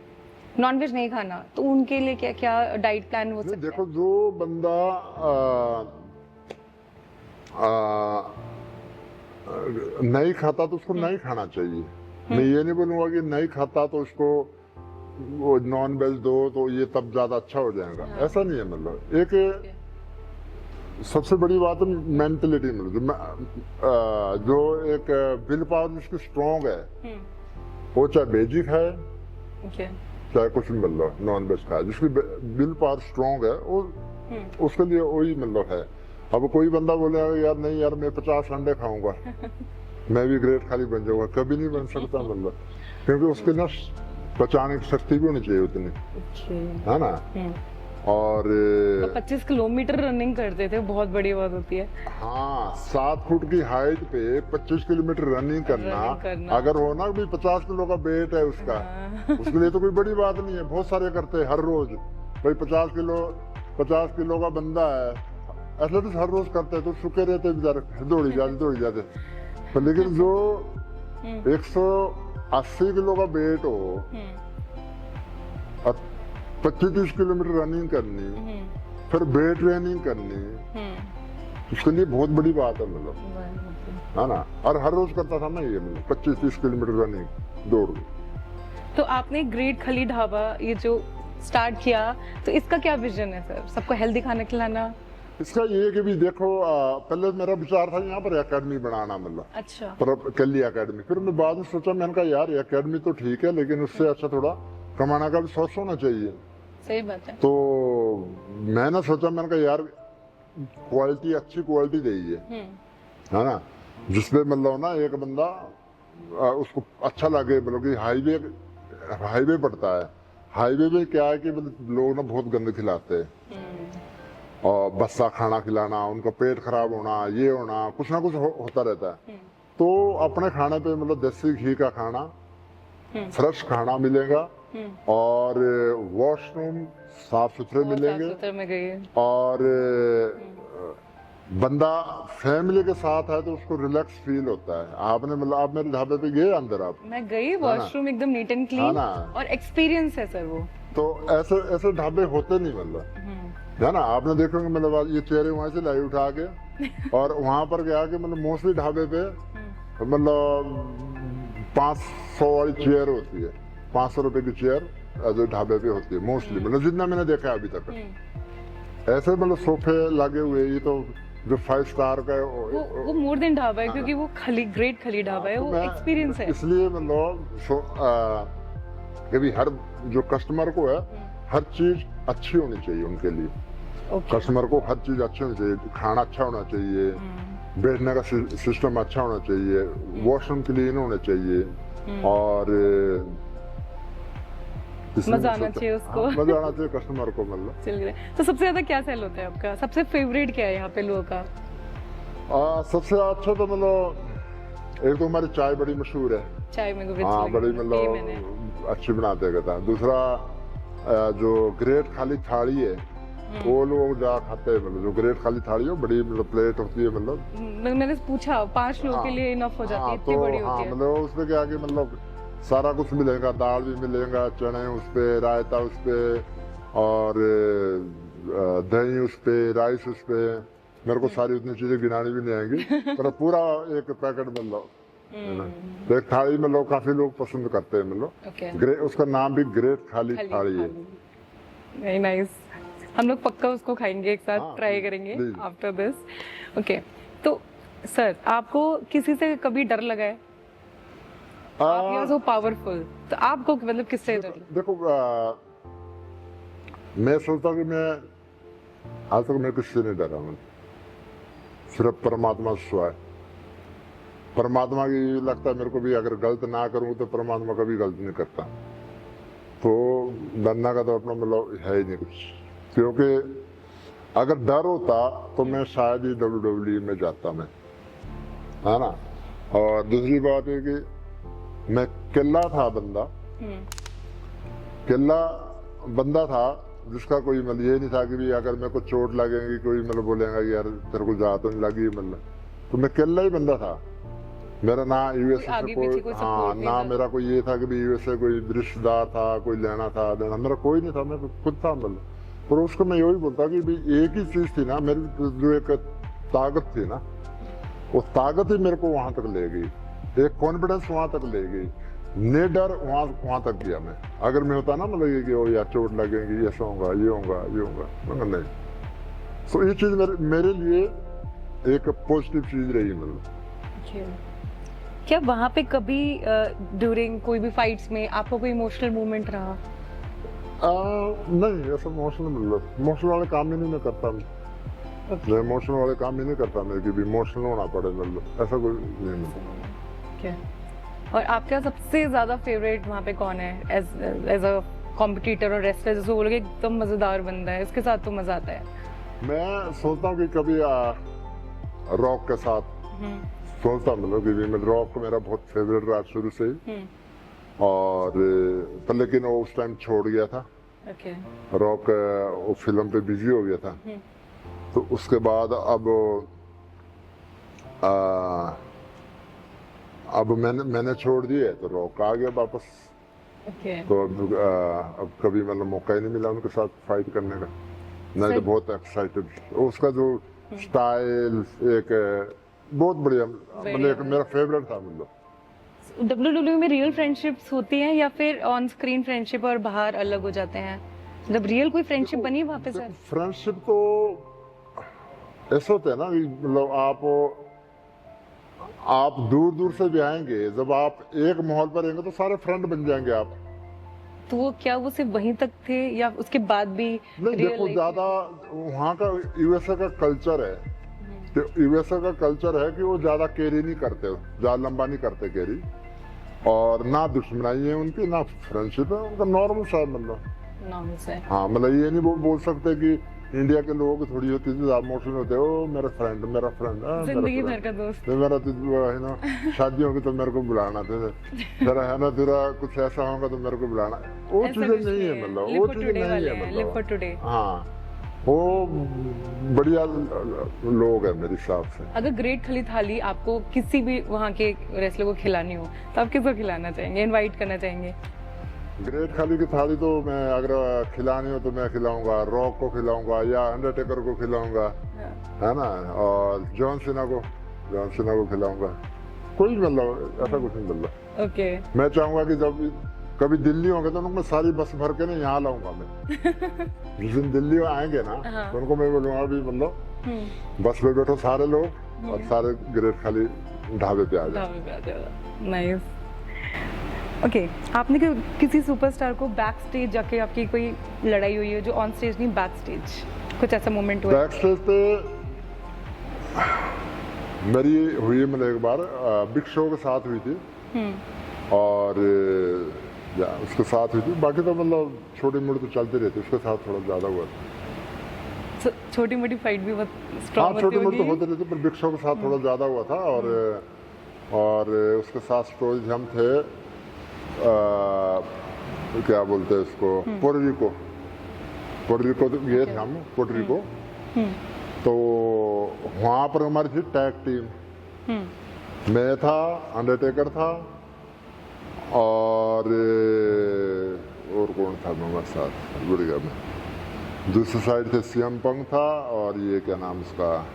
नॉन वेज नहीं खाना, तो उनके लिए क्या क्या डाइट प्लान हो सकता है? देखो, जो बंदा नहीं खाता तो उसको नहीं खाना चाहिए। मैं ये नहीं बोलूंगा कि नहीं खाता तो उसको वो नॉन वेज दो तो ये तब ज्यादा अच्छा हो जाएगा, ऐसा नहीं है। मतलब एक सबसे बड़ी बात है मेंटलिटी, मतलब जो एक विल पावर जिसकी स्ट्रॉन्ग है, वो चाहे वेज ही खाए, चाहे कुछ भी मतलब नॉन वेज खाए, जिसकी विल पावर स्ट्रॉन्ग है वो उसके लिए वही मतलब है। अब कोई बंदा बोलेगा यार नहीं यार मैं 50 अंडे खाऊंगा मैं भी ग्रेट खाली बन जाऊंगा, कभी नहीं बन सकता, मतलब क्योंकि उसके ना पचाने की शक्ति भी होनी चाहिए उतनी, है ना। और तो 25 किलोमीटर रनिंग करते थे, बहुत बड़ी बात होती है। हाँ, 7 फुट की हाइट पे 25 किलोमीटर रनिंग करना, अगर हो ना भी 50 किलो का वेट है उसका, उसके लिए तो कोई बड़ी बात नहीं है। बहुत सारे करते हैं हर रोज, भाई 50 किलो का बंदा है, एथलेटिक्स हर रोज करते हैं, तो सुखे रहते बेचारे, दौड़ी जाते। तो लेकिन जो 180 किलो का वेट हो, 25-30 किलोमीटर रनिंग करनी, फिर वेट ट्रेनिंग करनी, उसके लिए बहुत बड़ी बात है, मतलब है ना। और हर रोज करता था ना ये, मतलब 25-30 किलोमीटर रनिंग दौड़। तो आपने ग्रेट खली ढाबा ये जो स्टार्ट किया, तो इसका क्या विजन है सर? सबको हेल्दी खाना खिलाना? इसका ये कि भी देखो, पहले मेरा विचार था यहाँ पर एकेडमी बनाना, मतलब अच्छा, पर कली एकेडमी। फिर मैं बाद में सोचा, मैंने कहा यार एकेडमी तो ठीक है, लेकिन उससे अच्छा थोड़ा कमाने का भी सोर्स होना चाहिए। सही बात है। तो मैंने सोचा, मैंने कहा यार क्वालिटी, अच्छी क्वालिटी चाहिए, है ना, जिसपे मतलब ना एक बंदा उसको अच्छा लगे। मतलब कि हाईवे पड़ता है, हाईवे में क्या है कि मतलब लोग ना बहुत गंदे खिलाते हैं, और बस्सा खाना खिलाना, उनका पेट खराब होना, ये होना, कुछ ना कुछ होता रहता है। तो अपने खाने पे मतलब देसी घी का खाना, फ्रेश खाना मिलेगा, और वॉशरूम साफ सुथरे मिलेंगे, और बंदा फैमिली के साथ है तो उसको रिलैक्स फील होता है। आपने मतलब आप मेरे ढाबे पे गए अंदर? आप? मैं गई, वॉशरूम एकदम नीट एंड क्लीन, और एक्सपीरियंस है सर वो। तो ऐसे ढाबे होते नहीं, मतलब है ना। आपने देखोगे मतलब ये चेहरे वहां से लाई उठा के और वहां पर गया कि मतलब मोस्टली ढाबे पे मतलब 500 वाली चेयर होती है, 500 रुपए की चेयर जो ढाबे पे होती है मोस्टली, मतलब जितना मैंने देखा है अभी तक। ऐसे मतलब सोफे लगे हुए, ये तो जो 5 स्टार का है वो मोर देन ढाबा है, क्योंकि वो ग्रेट खली ढाबा है, वो एक्सपीरियंस है। इसलिए मतलब कभी हर जो कस्टमर को है हर चीज अच्छी होनी चाहिए उनके लिए। कस्टमर को हर चीज अच्छी होनी चाहिए, खाना अच्छा होना चाहिए, बैठने का सिस्टम अच्छा होना चाहिए, वॉशरूम क्लीन होने चाहिए, और मजा आना चाहिए उसको। मजा आना चाहिए कस्टमर को, मतलब। तो सबसे ज्यादा क्या सेल होता है आपका? सबसे फेवरेट क्या है यहाँ पे लोगों का? सबसे अच्छा तो मतलब एक तो हमारी चाय बड़ी मशहूर है, चाय में बड़ी मतलब अच्छी बनाते हैं। दूसरा जो ग्रेट खाली थाली है वो लोग जा खाते हैं, मतलब जो ग्रेट खाली थाली है बड़ी मतलब प्लेट होती है, मतलब मैंने पूछा 5 लोगों के लिए इनफ हो जाती है, इतनी बड़ी होती है। मतलब उसमें क्या कि मतलब सारा कुछ मिलेगा, दाल भी मिलेगा, चने उस पे, रायता उस पे, और दही उस पे, राइस उस पे। मेरे को सारी उतनी चीजें गिनानी भी नहीं आएंगी पर पूरा एक पैकेट मतलब है ना। तो एक थाली मतलब काफी लोग पसंद करते हैं मतलब ओके उसका नाम भी ग्रेट खाली थाली है। Very nice. हम लोग पक्का उसको खाएंगे एक साथ, हाँ, ट्राई करेंगे जी। After this. ओके, तो सर आपको किसी से कभी डर लगा है? आप यू आर सो पावरफुल, तो आपको मतलब किससे डर लगा? देखो मैं सोचता हूँ कि मैं आज तक मैं किससे नहीं डरा हूँ, सिर्फ परमात्मा से सिवाय। परमात्मा की लगता है मेरे को भी अगर गलत ना करूँ तो परमात्मा कभी गलत नहीं करता, तो डरने का तो अपना मतलब है ही नहीं कुछ। क्योंकि अगर डर होता तो मैं शायद ही WWE में जाता मैं, है ना। और दूसरी बात है कि मैं किला था बंदा, किला बंदा था जिसका कोई मतलब ये नहीं था कि भी अगर मेरे को चोट लगेगी कोई मतलब बोलेगा कि यार तेरे को जा तो नहीं लगी मतलब, तो मैं किला ही बंदा था। मेरा ना यूएसए से कोई हाँ ना मेरा कोई ये था कि भी यूएसए कोई रिश्तेदार था, कोई लेना था देना, मेरा कोई नहीं था, मैं खुद था मतलब। पर उसको मैं यही बोलता कि भी एक ही चीज थी ना मेरी, जो एक ताकत थी ना, वो ताकत ही मेरे को वहां तक ले गई, एक कॉन्फिडेंस वहां तक ले गई, निडर वहां तक गया मैं। अगर मैं होता ना मतलब ये कि ओ यार चोट लगेगी, ऐसा होगा, ये होगा, ये होगा, मगर नहीं। तो ये चीज मेरे लिए एक पॉजिटिव चीज रही मतलब। क्या वहाँ पे कभी ड्यूरिंग कोई भी फाइट्स में आपको कोई इमोशनल मोमेंट रहा? नहीं ऐसा इमोशनल मतलब इमोशनल वाले काम ही नहीं मैं करता, मैं इमोशनल वाले काम ही नहीं करता मेरे की भी इमोशनल होना पड़े मतलब, ऐसा कोई नहीं मतलब। और आपका सबसे ज्यादा फेवरेट वहाँ पे कौन है एज अ कॉम्पिटिटर और रेसलर, जिसको बोलोगे एकदम मजेदार बंदा है, इसके साथ तो मजा आता है? मैं सोचता हूँ कि कभी रॉक के साथ सोचता मतलब कि मैं रॉक को मेरा बहुत फेवरेट रहा शुरू से ही, और पर लेकिन वो उस टाइम छोड़ गया था। रॉक वो फिल्म पे बिजी हो गया था, तो उसके बाद अब मैंने छोड़ दिए तो रॉक आ गया वापस। तो अब कभी मतलब मौका ही नहीं मिला उनके साथ फाइट करने का, नहीं तो बहुत एक्साइटेड। उसका जो स्टाइल एक बहुत बढ़िया मतलब एक मेरा फेवरेट था मतलब। WWE में रियल फ्रेंडशिप्स होती हैं या फिर ऑन स्क्रीन फ्रेंडशिप और बाहर अलग हो जाते हैं? मतलब रियल कोई फ्रेंडशिप बनी वहाँ पे सर? फ्रेंडशिप तो ऐसा होता है ना मतलब आप दूर दूर से भी आएंगे, जब आप एक माहौल पर रहेंगे तो सारे फ्रेंड बन जाएंगे आप। तो वो क्या वो सिर्फ वहीं तक थे या उसके बाद भी? नहीं देखो ज्यादा वहाँ का यूएसए का कल्चर है, तो यूएसए का कल्चर है कि वो ज्यादा कैरी नहीं करते, ज्यादा लंबा नहीं करते कैरी, और ना दुश्मनाई है उनकी ना फ्रेंडशिप है उनका, नॉर्मल सा मतलब नॉर्मल सा। हाँ मतलब ये नहीं बोल सकते कि इंडिया के लोग थोड़ी होती थी ज्यादा इमोशनल होते हो, मेरा फ्रेंड जिंदगी भर का दोस्त, मेरा तो है ना, शादी होगी तो मेरे को बुलाना तेरा है ना, तेरा कुछ ऐसा होगा तो मेरे को बुलाना, वो चीजें नहीं है मतलब, वो चीजें नहीं है मतलब। हाँ वो बढ़िया लोग है मेरे हिसाब से। अगर ग्रेट खली थाली आपको किसी भी वहाँ के रेसलर को खिलानी हो तो आप किसको खिलाना चाहेंगे, इनवाइट करना चाहेंगे? ग्रेट खाली की थाली तो मैं अगर खिलानी हो तो मैं खिलाऊंगा रॉक को खिलाऊंगा या अंडरटेकर को खिलाऊंगा, है ना, और जॉन सीना को खिलाऊंगा, कोई मतलब ऐसा कुछ नहीं मतलब। ओके मैं चाहूंगा कि जब कभी दिल्ली होंगे तो उनको मैं सारी बस भर के ना यहाँ लाऊंगा मैं। जिस दिन दिल्ली आएंगे ना तो उनको मैं बोलूंगा भी मतलब बस में बैठो सारे लोग और सारे ग्रेट खाली ढाबे पे आ जाओ। नाइस। ओके, आपने किसी सुपरस्टार को बैक स्टेज जाके आपकी कोई लड़ाई हुई है जो ऑन स्टेज नहीं, बैक स्टेज कुछ ऐसा मोमेंट हुआ? बैक स्टेज पे मेरी हुई है मतलब एक बार बिग शो के साथ हुई थी, और या उसके साथ हुई थी, बाकी तो मतलब छोटी मोटी तो चलती रहती, उसके साथ थोड़ा ज्यादा हुआ था। छोटी मोटी फाइट भी बहुत हाँ छोटी मोटी तो होती रहती, पर बिग शो के साथ थोड़ा ज्यादा हुआ था। और उसके साथ स्टोरीज हम थे क्या बोलते हैं उसको, पोर्टरिको तो गए थे हम पोर्टरिको, तो वहां पर हमारी थी टैग टीम, मैं था, अंडरटेकर था, और कौन था हमारे साथ जुड़ गया मैं, दूसरी साइड से सीएम पंक था, और ये क्या नाम उसका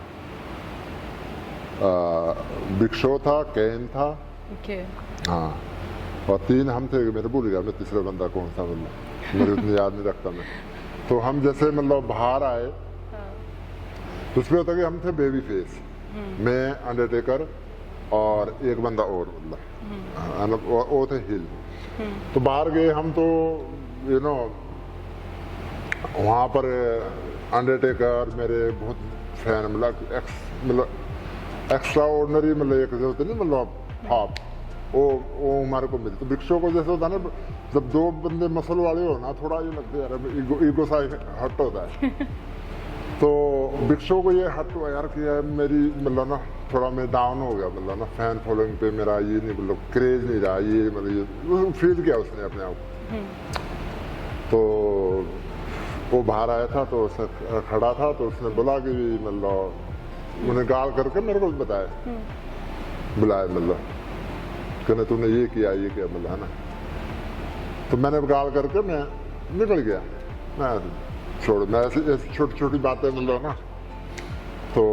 बिग शो था, केन था, ओके। हाँ, और 3 हम थे, मेरे भूल गया मैं तीसरा बंदा कौन था, मतलब मेरे उतनी याद नहीं रखता मैं। तो हम जैसे मतलब बाहर आए तो उसमें होता कि हम थे बेबी फेस, मैं, अंडरटेकर और एक बंदा और, मतलब वो थे हिल। तो बाहर गए हम तो यू नो वहाँ पर अंडरटेकर मेरे बहुत फैन, मतलब एक्स्ट्रा ऑर्डनरी, मतलब एक जो होते नहीं, मतलब आप वो हमारे को मिलते। बिग शो को जैसे होता है ना, जब 2 बंदे मसल वाले हो ना, थोड़ा ये लगता है यार ईगो सा हट होता है। तो बिग शो को ये हट हुआ यार कि यार मेरी मतलब ना थोड़ा मैं डाउन हो गया, मतलब ना फैन फॉलोइंग पे मेरा ये नहीं, मतलब क्रेज नहीं रहा, ये मतलब ये फील किया उसने अपने आप को। तो वो बाहर आया था तो उसने खड़ा था, तो उसने बोला कि मतलब उन्हें गाल करके मेरे को बताया, बुलाया, मतलब कहने तूने ये किया मतलब, है ना। तो मैंने गाल करके मैं निकल गया, मैं छोड़, मैं ऐसी छोटी छोटी बातें मतलब ना। तो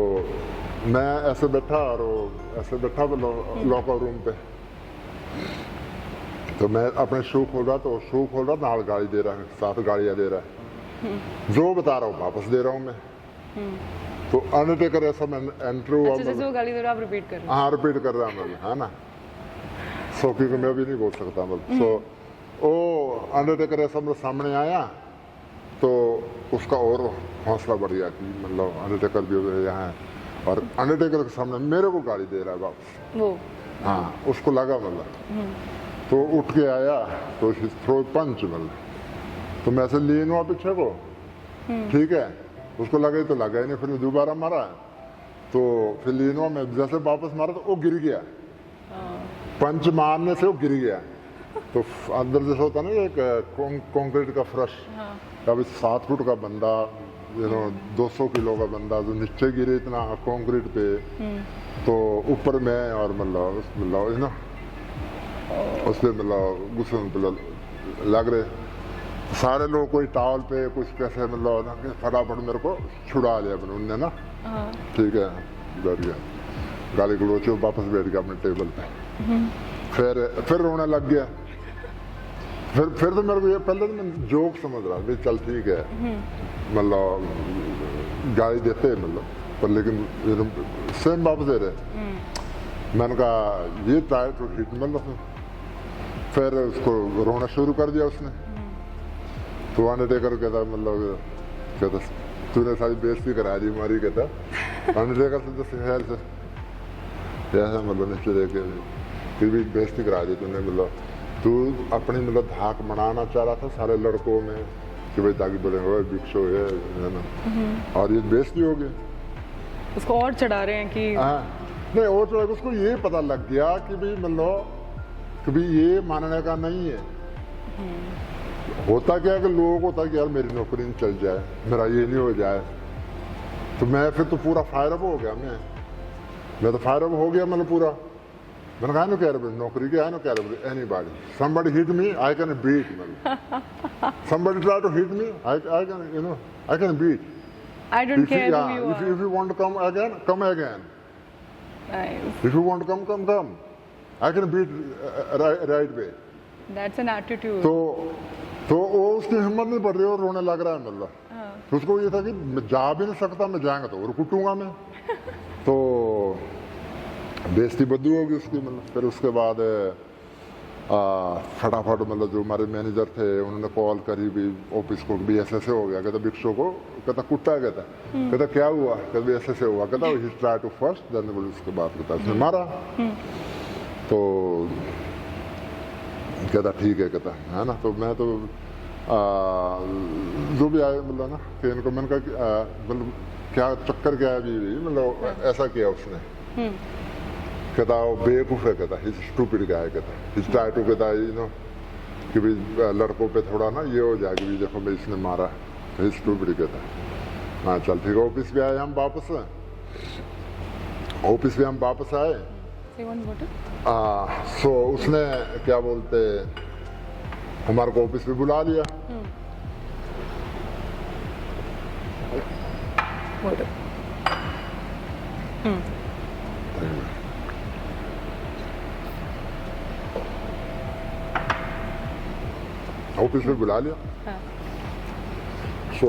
मैं ऐसे बैठा और वो ऐसे बैठा लॉकर रूम पे। तो मैं अपने शू खोल रहा, तो शू खोल रहा, नाल गाड़ी दे रहा है, 7 गाड़ियाँ दे रहा है, जो बता रहा हूँ वापस दे रहा हूँ मैं। तो अंडरटेकर ऐसा मैं एंट्री हुआ, अच्छा, जैसे वो गाली दे रहा आप रिपीट कर रहे हो। हाँ रिपीट कर रहा मतलब, है ना। सो क्योंकि मैं भी नहीं बोल सकता मतलब। सो वो अंडरटेकर ऐसा मेरे सामने आया तो उसका और हौसला बढ़ गया कि मतलब अंडरटेकर भी यहाँ है, और अंडरटेकर के सामने मेरे को गाड़ी दे रहा है वापस वो। हाँ, उसको लगा मतलब। तो उठ के आया तो थ्रो पंच मतलब, तो मैं ऐसे लीन हुआ पीछे को, ठीक है, उसको लगा ही तो लगा ही नहीं, फिर दोबारा मारा, तो फिर लीन हुआ, मैं जैसे वापस मारा तो वो गिर गया, पंच मारने से वो गिर गया। तो अंदर जैसा होता ना एक कंक्रीट का फर्श, अभी 7 फुट का बंदा, 200 किलो का बंदा जो नीचे गिरे इतना कंक्रीट पे, तो ऊपर मैं और मतलब उससे मतलब गुस्से मतलब लग रहे सारे लोग, कोई टावल पे कुछ कैसे मतलब फटाफट मेरे को छुड़ा लिया उन्होंने ना, ठीक है, बैठ गया, गाली गलोच, वापस बैठ गया अपने टेबल पे। फिर रोने लग गया। फिर तो मेरे को ये पहले तो मैं जोक समझ रहा भाई, चल ठीक है, मतलब गाली देते मतलब, पर लेकिन सेम वापस दे रहे। मैंने कहा ये ट्राई टू हिट मतलब, फिर उसको रोना शुरू कर दिया उसने। तो अंडरटेकर कहता मतलब, कहता तूने सारी बेइज्जती करा दी हमारी, कहता अंडरटेकर से तो शहर से ऐसा मतलब नीचे देखे फिर भी बेइज्जती करा दी तूने, मतलब तू अपनी मतलब धाक मनाना चाह रहा था सारे लड़कों में कि भाई ताकि बोले हो बिग शो है ना, और ये बेइज्जती हो गई। उसको और चढ़ा रहे हैं कि हाँ, नहीं और चढ़ा, उसको ये पता लग गया कि भाई मतलब कि भाई ये मानने का नहीं है। होता क्या है कि लोगों को होता है कि यार मेरी नौकरी नहीं चल जाए, मेरा ये नहीं हो जाए, तो मैं फिर तो पूरा फायर अप हो गया, मैं तो फायर अप हो गया मतलब पूरा। मैंने कहा नो कैरेबल नौकरी के, आई नो कैरेबल anybody, somebody hit me I can beat मतलब, somebody try to hit me I can I can beat, I don't if you, care yeah, who you are. if you want to come again, Nice. if you want to come, I can beat right way। That's an attitude. तो वो उसकी हिम्मत नहीं पड़ रही और रोने लग रहा है मतलब। तो उसको ये था कि मैं जा भी नहीं सकता, मैं जाएंगा तो और कुटूंगा मैं। तो बेइज्जती बद्दू होगी उसकी मतलब। फिर उसके बाद फटाफट मतलब जो हमारे मैनेजर थे उन्होंने कॉल करी भी ऑफिस को भी ऐसे हो गया, कहता बिग शो को, कहता कुट्टा, कहता क्या हुआ, कहता ऐसे हुआ, कहता ही ट्राई टू फर्स्ट देन उसके बाद कहता उसने मारा। तो कहता ठीक है, कहता है ना। तो मैं तो जो भी आए मतलब ना कि इनको मैंने कहा मतलब क्या चक्कर क्या है अभी मतलब ऐसा किया उसने। कहता वो बेवकूफ़ है, कहता ही स्टूपिड गाय, कहता ही ट्राई टू, कहता कि भाई लड़कों पे थोड़ा ना ये हो जाए कि देखो भाई इसने मारा, ही स्टूपिड, कहता हाँ चल ठीक है। ऑफिस भी आए हम वापस, ऑफिस भी हम वापस आए। सो उसने क्या बोलते हमारे को ऑफिस में बुला लिया। ऑफिस में बुला लिया। हाँ, सो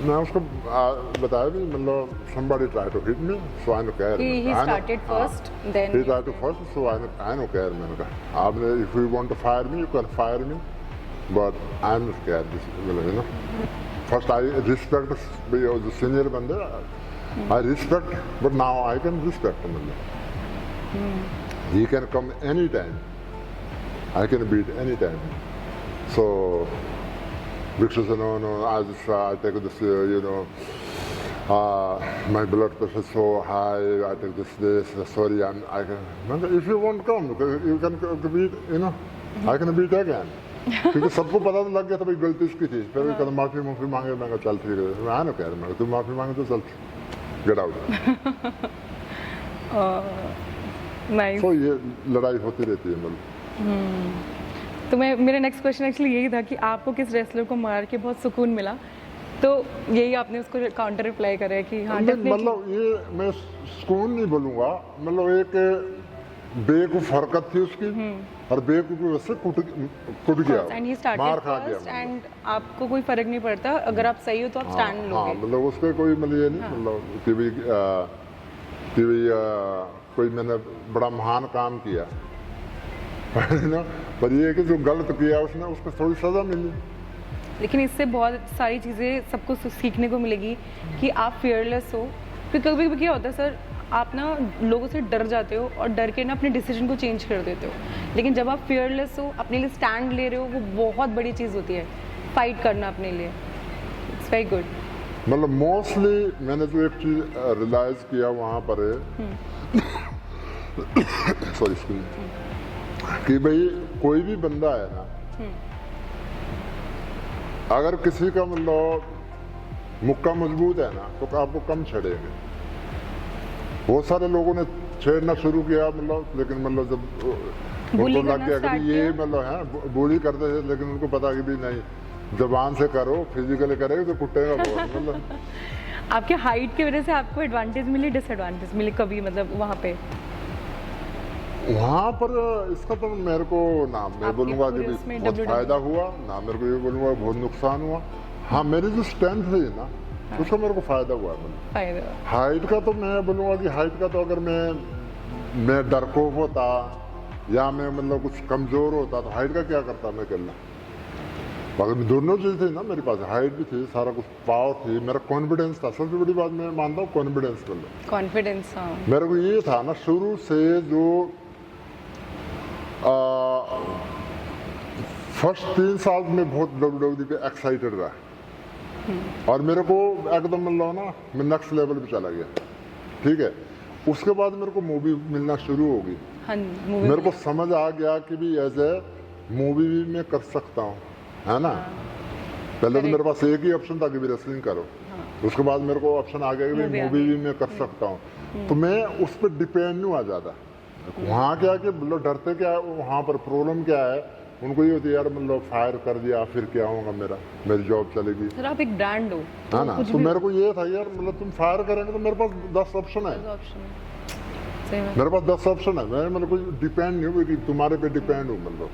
मैं उसको बताया भी मतलब somebody try to hit me, so I don't care. he I know- started first, then he tried to first, so I don't care. मैंने कहा आपने if you want to fire me, you can fire me, but I'm not scared. You know, first I respect the senior बंदे, I respect, but now I can respect him. He can come anytime. I can beat anytime. So. Because no, I take this, my blood pressure is so high. I take this. Sorry, I can. If you won't come, you can beat. I can beat again. क्योंकि सबको पता तो लग गया था भाई गलती उसकी थी। फिर भी माफी मांगे, मैं कहा चल ठीक है, मैं ना कह रहा मैं तुम माफी मांगे तो चल गेट आउट। नाइस। तो ये लड़ाई होती रहती है मतलब। तो मेरा नेक्स्ट क्वेश्चन एक्चुअली यही था कि आपको किस रेसलर को मार के बहुत सुकून मिला, तो यही आपने उसको काउंटर रिप्लाई करा है कि हाँ मतलब ये मैं सुकून नहीं बोलूँगा, मतलब एक बेवकूफ हरकत थी उसकी और बेवकूफ की वजह से कुट गया, एंड ही स्टार्टेड मार खा फर्स्ट गया। एंड आपको कोई फर्क नहीं पड़ता, अगर आप सही हो तो आप स्टैंड हाँ, लोगे। मतलब उसके कोई मतलब ये नहीं मतलब कि भाई कोई मैंने बड़ा महान काम किया पर ये कि जो गलत किया उसने उसको थोड़ी सजा मिली। लेकिन इससे बहुत सारी चीज़ें सबको सीखने को मिलेगी कि आप फियरलेस हो, क्योंकि कभी कभी क्या होता है सर, आप ना लोगों से डर जाते हो और डर के ना अपने डिसीजन को चेंज कर देते हो, लेकिन जब आप फियरलेस हो, अपने लिए स्टैंड ले रहे हो, वो बहुत बड़ी चीज़ होती है, फाइट करना अपने लिए। It's very good. मतलब मोस्टली मैंने जो एक चीज़ रियलाइज किया वहाँ पर सॉरी कि भाई कोई भी बंदा है ना, अगर किसी का मतलब मुक्का मजबूत है ना तो आपको कम छेड़ेंगे। बहुत सारे लोगों ने छेड़ना शुरू किया मतलब, लेकिन मतलब जब उनको लग गया कि ये मतलब है बोली करते थे, लेकिन उनको पता कि भी नहीं, जबान से करो, फिजिकली करेगा तो कुटेगा बहुत मतलब। आपके हाइट की वजह से आपको एडवांटेज मिली, डिसएडवांटेज मिली कभी मतलब वहाँ पर इसका तो मेरे को ना मैं बोलूँगा कि बहुत फायदा हुआ, ना मेरे को ये बोलूँगा बहुत नुकसान हुआ। हाँ, मेरी जो स्ट्रेंथ थी ना उसका मेरे को फायदा हुआ मतलब। हाइट का तो मैं बोलूँगा कि हाइट का तो अगर मैं डरपोक होता या मैं मतलब कुछ कमज़ोर होता तो हाइट का क्या करता मैं अकेला। बाकी दोनों चीज़ थी ना मेरे पास, हाइट भी थी, सारा कुछ पावर थी, मेरा कॉन्फिडेंस था। सबसे बड़ी बात मैं मानता हूँ कॉन्फिडेंस मतलब। कॉन्फिडेंस मेरे को ये था ना शुरू से जो फर्स्ट 3 साल में बहुत WWE पे एक्साइटेड रहा और मेरे को एकदम मतलब ना मैं नेक्स्ट लेवल पे चला गया। ठीक है, उसके बाद मेरे को मूवी मिलना शुरू हो गई। हाँ, मेरे को समझ आ गया कि भी एज ए मूवी भी मैं कर सकता हूँ, है ना। पहले तो मेरे पास एक ही ऑप्शन था कि भी रेसलिंग करो, उसके बाद मेरे को ऑप्शन आ गया कि मूवी भी मैं कर सकता हूँ। तो मैं उस पर डिपेंड नहीं हुआ ज़्यादा। वहाँ क्या कि मतलब डरते क्या है, वहाँ पर प्रॉब्लम क्या है उनको ये होती है यार मतलब फायर कर दिया फिर क्या होगा, मेरी जॉब चलेगी। सर आप एक ब्रांड हो, है ना। तो मेरे को ये था यार मतलब तुम फायर करेंगे तो मेरे पास 10 ऑप्शन है, मेरे पास 10 ऑप्शन है। मैं मतलब कोई डिपेंड नहीं हुई कि तुम्हारे पे डिपेंड हूँ मतलब।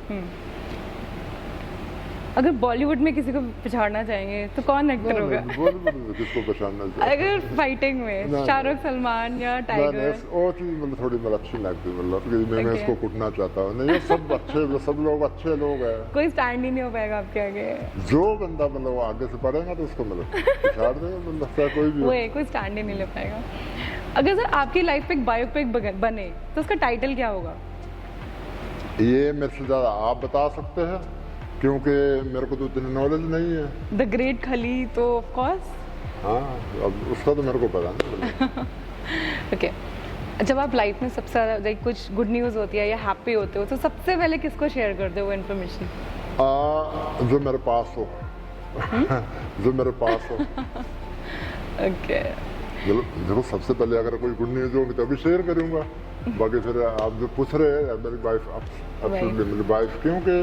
अगर बॉलीवुड में किसी को पछाड़ना चाहेंगे तो कौन एक्टर होगा? बॉलीवुड में किसको पछाड़ना चाहिए? अगर फाइटिंग में शाहरुख, सलमान या टाइगर? वो चीज़ मतलब थोड़ी मतलब अच्छी लगती है मतलब कि मैं इसको कुटना चाहता हूँ। नहीं, ये सब अच्छे, सब लोग अच्छे लोग हैं, कोई स्टैंड ही नहीं हो पाएगा आपके आगे। जो बंदा मतलब आगे से पढ़ेगा तो उसको मतलब पछाड़ देगा मतलब कोई भी, वो कोई स्टैंड ही नहीं ले पाएगा। अगर सर आपकी लाइफ पे एक बायोपिक बने तो उसका टाइटल क्या होगा? ये मेरे से ज़्यादा आप बता सकते हैं क्योंकि मेरे को तो इतनी नॉलेज नहीं है। द ग्रेट खली तो ऑफ कोर्स। हाँ, अब उसका तो मेरे को पता नहीं। ओके, जब आप लाइफ में सबसे ज़्यादा लाइक कुछ गुड न्यूज़ होती है या हैप्पी होते हो तो सबसे पहले किसको शेयर करते हो वो इन्फॉर्मेशन? जो मेरे पास हो जो मेरे पास हो। ओके, देखो सबसे पहले अगर कोई गुड न्यूज़ होगी तो अभी शेयर करूँगा। बाकी फिर आप जो पूछ रहे हैं मेरी वाइफ, मेरी वाइफ, क्योंकि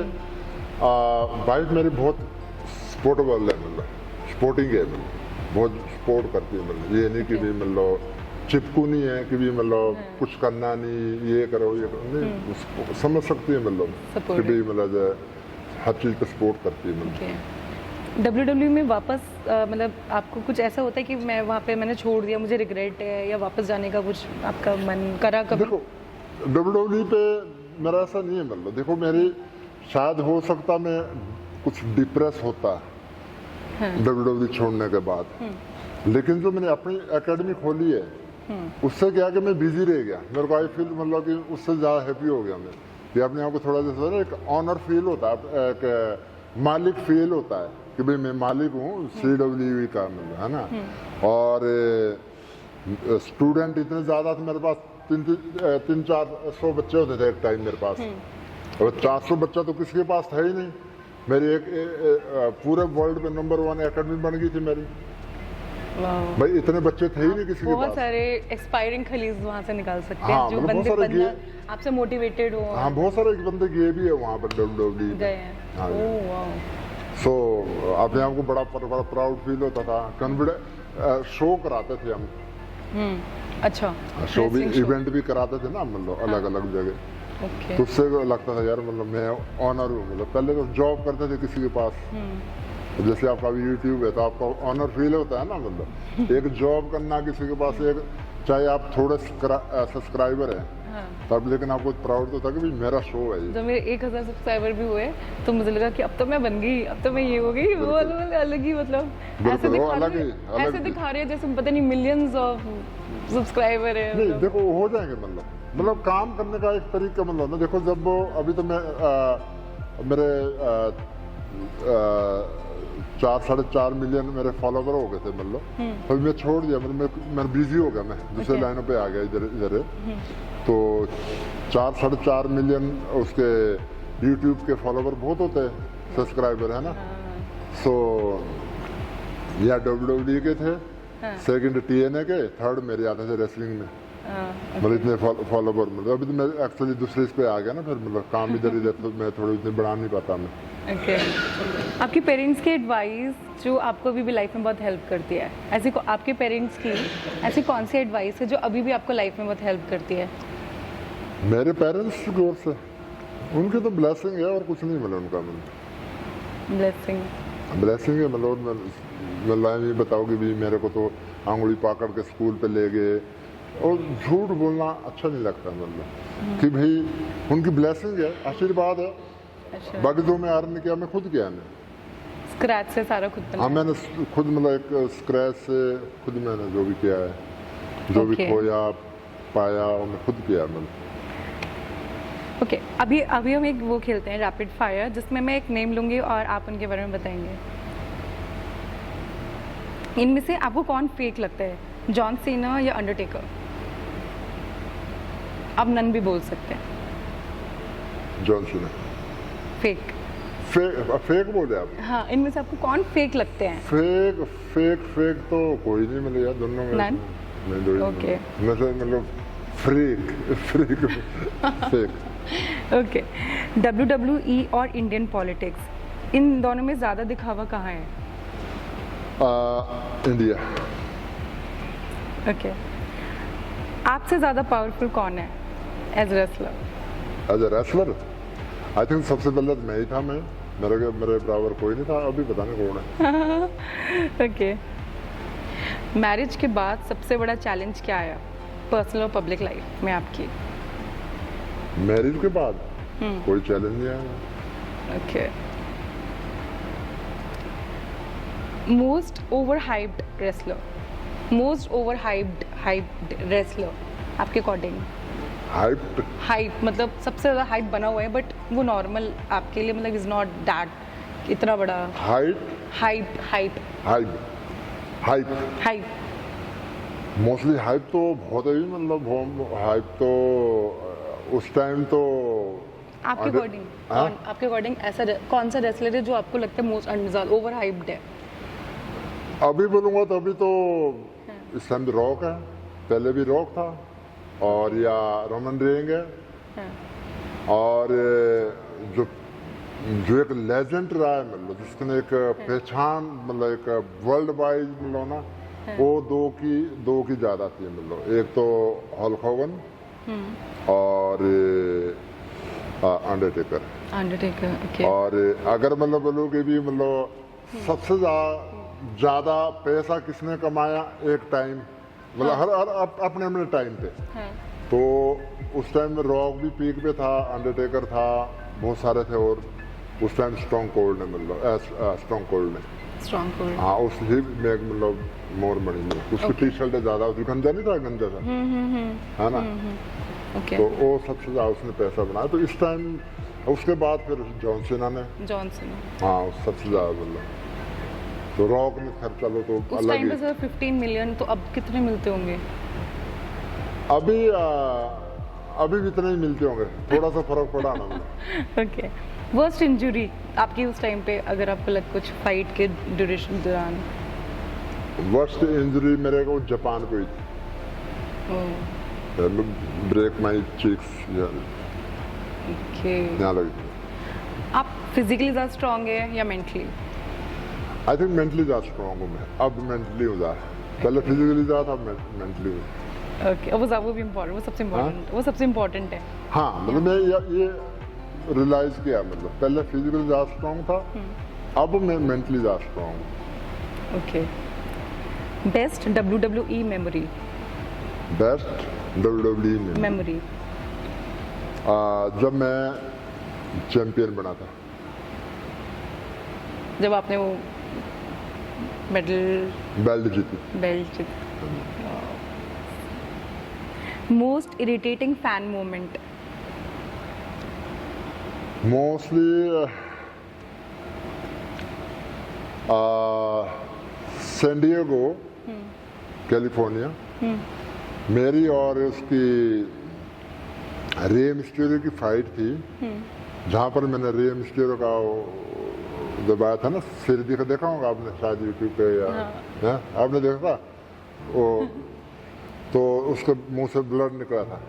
वाइफ मेरी बहुत सपोर्टेबल है मतलब, सपोर्टिंग है मतलब, बहुत सपोर्ट करती है मतलब। ये नहीं कि भी मतलब चिपकू नहीं है कि भी मतलब कुछ करना नहीं, ये करो ये करो नहीं, समझ सकती है मतलब कि भी मतलब हर चीज़ पे सपोर्ट करती है मतलब। ओके। WWE में वापस मतलब आपको कुछ ऐसा होता है कि मैं वहाँ पे मैंने छोड़ दिया, मुझे रिग्रेट है, या वापस जाने का कुछ आपका मन करा कभी? देखो WWE पे मेरा ऐसा नहीं है मतलब, देखो मेरी शायद हो सकता मैं कुछ डिप्रेस होता हाँ। WWE छोड़ने के बाद, लेकिन जो मैंने अपनी एकेडमी खोली है उससे क्या कि मैं बिजी रह गया, मेरे को आई फील मतलब कि उससे ज़्यादा हैप्पी हो गया मैं कि अपने आप को थोड़ा जैसा ना एक ऑनर फील होता है, एक मालिक फील होता है कि भाई मैं मालिक हूँ CWE का मतलब, है ना। और स्टूडेंट इतने ज़्यादा थे मेरे पास, 300-400 बच्चे होते थे एक टाइम मेरे पास, और 400 बच्चा तो किसी के पास था ही नहीं। मेरी पूरे वर्ल्ड में नंबर 1 एकेडमी बन गई थी मेरी। वाह। भाई इतने बच्चे थे ही नहीं किसी के बहुत पास। सारे एक्सपायरिंग खलीज वहाँ से निकाल सकते हैं, हाँ, जो मतलब बहुत बंदे सारे बनना आपसे मोटिवेटेड हो। हाँ, बहुत सारे बंदे गए भी है वहाँ पर WWE गए हैं। हाँ। ओह वाह। सो अपने आप को बड़ा प्राउड फील होता था, कॉन्फिडेंस शो कराते थे हम, अच्छा। शो भी wrestling show। इवेंट भी कराते थे ना मतलब अलग अलग जगह, ओके। तो उससे लगता था यार मतलब मैं ऑनर हूँ मतलब। पहले तो जॉब करते थे किसी के पास, जैसे आपका अभी यूट्यूब है तो आपका ऑनर फील होता है ना मतलब, एक जॉब करना किसी के पास, एक चाहे आप थोड़े सब्सक्राइबर हैं हाँ। तब, लेकिन आपको प्राउड तो था कि भाई मेरा शो है ये। जब मेरे 1000 सब्सक्राइबर भी हुए तो मुझे लगा कि अब तो मैं बन गई, अब तो मैं ये हो गई, वो अलग ही मतलब ऐसे बिल्कुल, वो दिखा अलग रहे ही, हैं, अलग ऐसे ही। दिखा रहे हैं जैसे पता नहीं मिलियंस ऑफ सब्सक्राइबर है नहीं मतलब। देखो हो जाएंगे मतलब काम करने का एक तरीका मतलब ना, देखो जब वो अभी तो मैं मेरे 4-4.5 मिलियन मेरे फॉलोवर हो गए थे मतलब, अभी मैं छोड़ दिया मतलब मैं बिजी हो गया, मैं दूसरे लाइनों पे आ गया इधर तो 4-4.5 मिलियन उसके यूट्यूब के फॉलोवर बहुत होते हैं, सब्सक्राइबर है ना। सो या WWE के थे, सेकंड TNA के, थर्ड मेरे आते थे रेसलिंग में, मतलब इतने फॉलोवर मतलब। अभी तो मैं एक्चुअली दूसरे इस पे आ गया ना, फिर मतलब काम इधर तो मैं थोड़ी इतनी बढ़ा नहीं पाता मैं। ओके। आपके पेरेंट्स की एडवाइस जो आपको अभी भी लाइफ में बहुत हेल्प करती है, ऐसी आपके पेरेंट्स की ऐसी कौन सी एडवाइस है जो अभी भी आपको लाइफ में बहुत हेल्प करती है? मेरे पेरेंट्स की ओर से उनकी तो ब्लेसिंग है और कुछ नहीं, मतलब उनका मतलब ब्लेसिंग है मतलब ये बताओगे भी मेरे को तो आंगुली पकड़ के स्कूल पे ले गए, और झूठ बोलना अच्छा नहीं लगता मतलब कि भाई उनकी ब्लेसिंग है, आशीर्वाद है। अच्छा। बाकी जो मैं अर्न किया मैं खुद किया, मैं स्क्रैच से सारा खुद हाँ बनाया? मैंने खुद मतलब एक स्क्रैच से खुद मैंने जो भी किया है, जो भी Okay. खोया पाया वो मैं खुद किया मतलब। ओके। अभी हम एक वो खेलते हैं रैपिड फायर, जिसमें मैं एक नेम लूंगी और आप उनके बारे में बताएंगे। इनमें से आपको कौन फेक लगता है, जॉन सीना या अंडरटेकर? आप नन भी बोल सकते हैं। John Cena. फेक? फेक बोले आप? हाँ, इनमें से आपको कौन फेक लगते हैं? फेक तो कोई नहीं मिले यार, दोनों में None? नहीं, दो ही Okay. मतलब फ्रीक फेक। ओके। WWE और इंडियन पॉलिटिक्स, इन दोनों में ज़्यादा दिखावा कहाँ है? इंडिया। ओके। आपसे ज़्यादा पावरफुल कौन है as wrestler? As a wrestler I think सबसे पहले तो मैं ही था, मेरे बराबर कोई नहीं था, अभी पता नहीं कौन है। ओके। मैरिज के बाद सबसे बड़ा चैलेंज क्या आया पर्सनल और पब्लिक लाइफ में आपकी? मैरिज के बाद कोई चैलेंज नहीं आया। Okay. Most over hyped wrestler, wrestler आपके अकॉर्डिंग? हाइप मतलब सबसे ज़्यादा हाइप बना हुआ है, बट वो नॉर्मल आपके लिए मतलब इज नॉट दैट इतना बड़ा हाइप। मोस्टली हाइप तो बहुत है, मतलब हाइप तो उस टाइम तो आपके अकॉर्डिंग ऐसा कौन सा रेसलर है जो आपको लगता है मोस्ट ओवर हाइप्ड है? अभी बोलूँगा तो अभी तो इस टाइम रॉक है, पहले भी रॉक था, और या रोमन रेंज है, और जो एक लेजेंड रहा है मतलब जिसने एक पहचान मतलब एक वर्ल्ड वाइड मतलब ना, वो दो की ज़्यादा थी मतलब, एक तो हल्क होगन और अंडरटेकर। Undertaker, okay. और अगर मतलब बोलो कि भी मतलब सबसे ज्यादा पैसा किसने कमाया एक टाइम, मतलब हर अपने अपने टाइम पे, हाँ। तो उस टाइम में रॉक भी पीक पे था, अंडरटेकर था, बहुत सारे थे। और उस टाइम स्ट्रॉन्ग कोल्ड ने मतलब स्ट्रॉन्ग कोल्ड ने, स्ट्रॉन्ग कोल्ड, हाँ उस ही में मतलब मोर मनी में उसकी टी शर्ट ज्यादा होती, गंजा नहीं था, गंजा था, है ना। ओके। तो वो सबसे ज्यादा उसने पैसा बनाया। तो इस टाइम उसके बाद फिर जॉन सीना ने, जॉनसन, हाँ सबसे ज्यादा मतलब। तो रॉक में खर्चा लो तो उस अलग टाइम ही। पे सर 15 मिलियन, तो अब कितने मिलते होंगे? अभी भी इतने ही मिलते होंगे, थोड़ा सा फर्क पड़ा ना मतलब। ओके। वर्स्ट इंजरी आपकी उस टाइम पे, अगर आपको लग कुछ फाइट के ड्यूरेशन दौरान? वर्स्ट इंजरी मेरे को जापान को हुई थी, ब्रेक माई चीक्स, ओके। यहाँ लगी थी। आप फिजिकली ज़्यादा स्ट्रॉन्ग है या मेंटली? आई थिंक मेंटली ज़्यादा स्ट्रॉन्ग हूँ मैं, अब मेंटली हूँ ज़्यादा, पहले फिजिकली ज़्यादा था, अब मेंटली हूँ। ओके, वो भी इम्पोर्टेंट, वो सबसे इम्पोर्टेंट, वो सबसे इम्पोर्टेंट है। हाँ मतलब मैं ये रियलाइज किया, मतलब पहले फिजिकली ज़्यादा स्ट्रॉन्ग था, अब मैं मेंटली ज़्यादा स्ट्रॉन्ग हूँ। Okay. Best WWE memory? Best WWE में मेमोरी जब मैं चैंपियन बना था, जब आपने वो बेल्ट जीती। बेल्ट जीती। Most irritating fan moment? Mostly San Diego, California, मेरी और उसकी रे मिस्टीरियो की फाइट थी, जहाँ पर मैंने रे मिस्टीरियो का दबाया था ना, सिर देखा होगा आपने शायद यूट्यूब पे या है? आपने देखा था वो, तो उसके मुंह से ब्लड निकला था।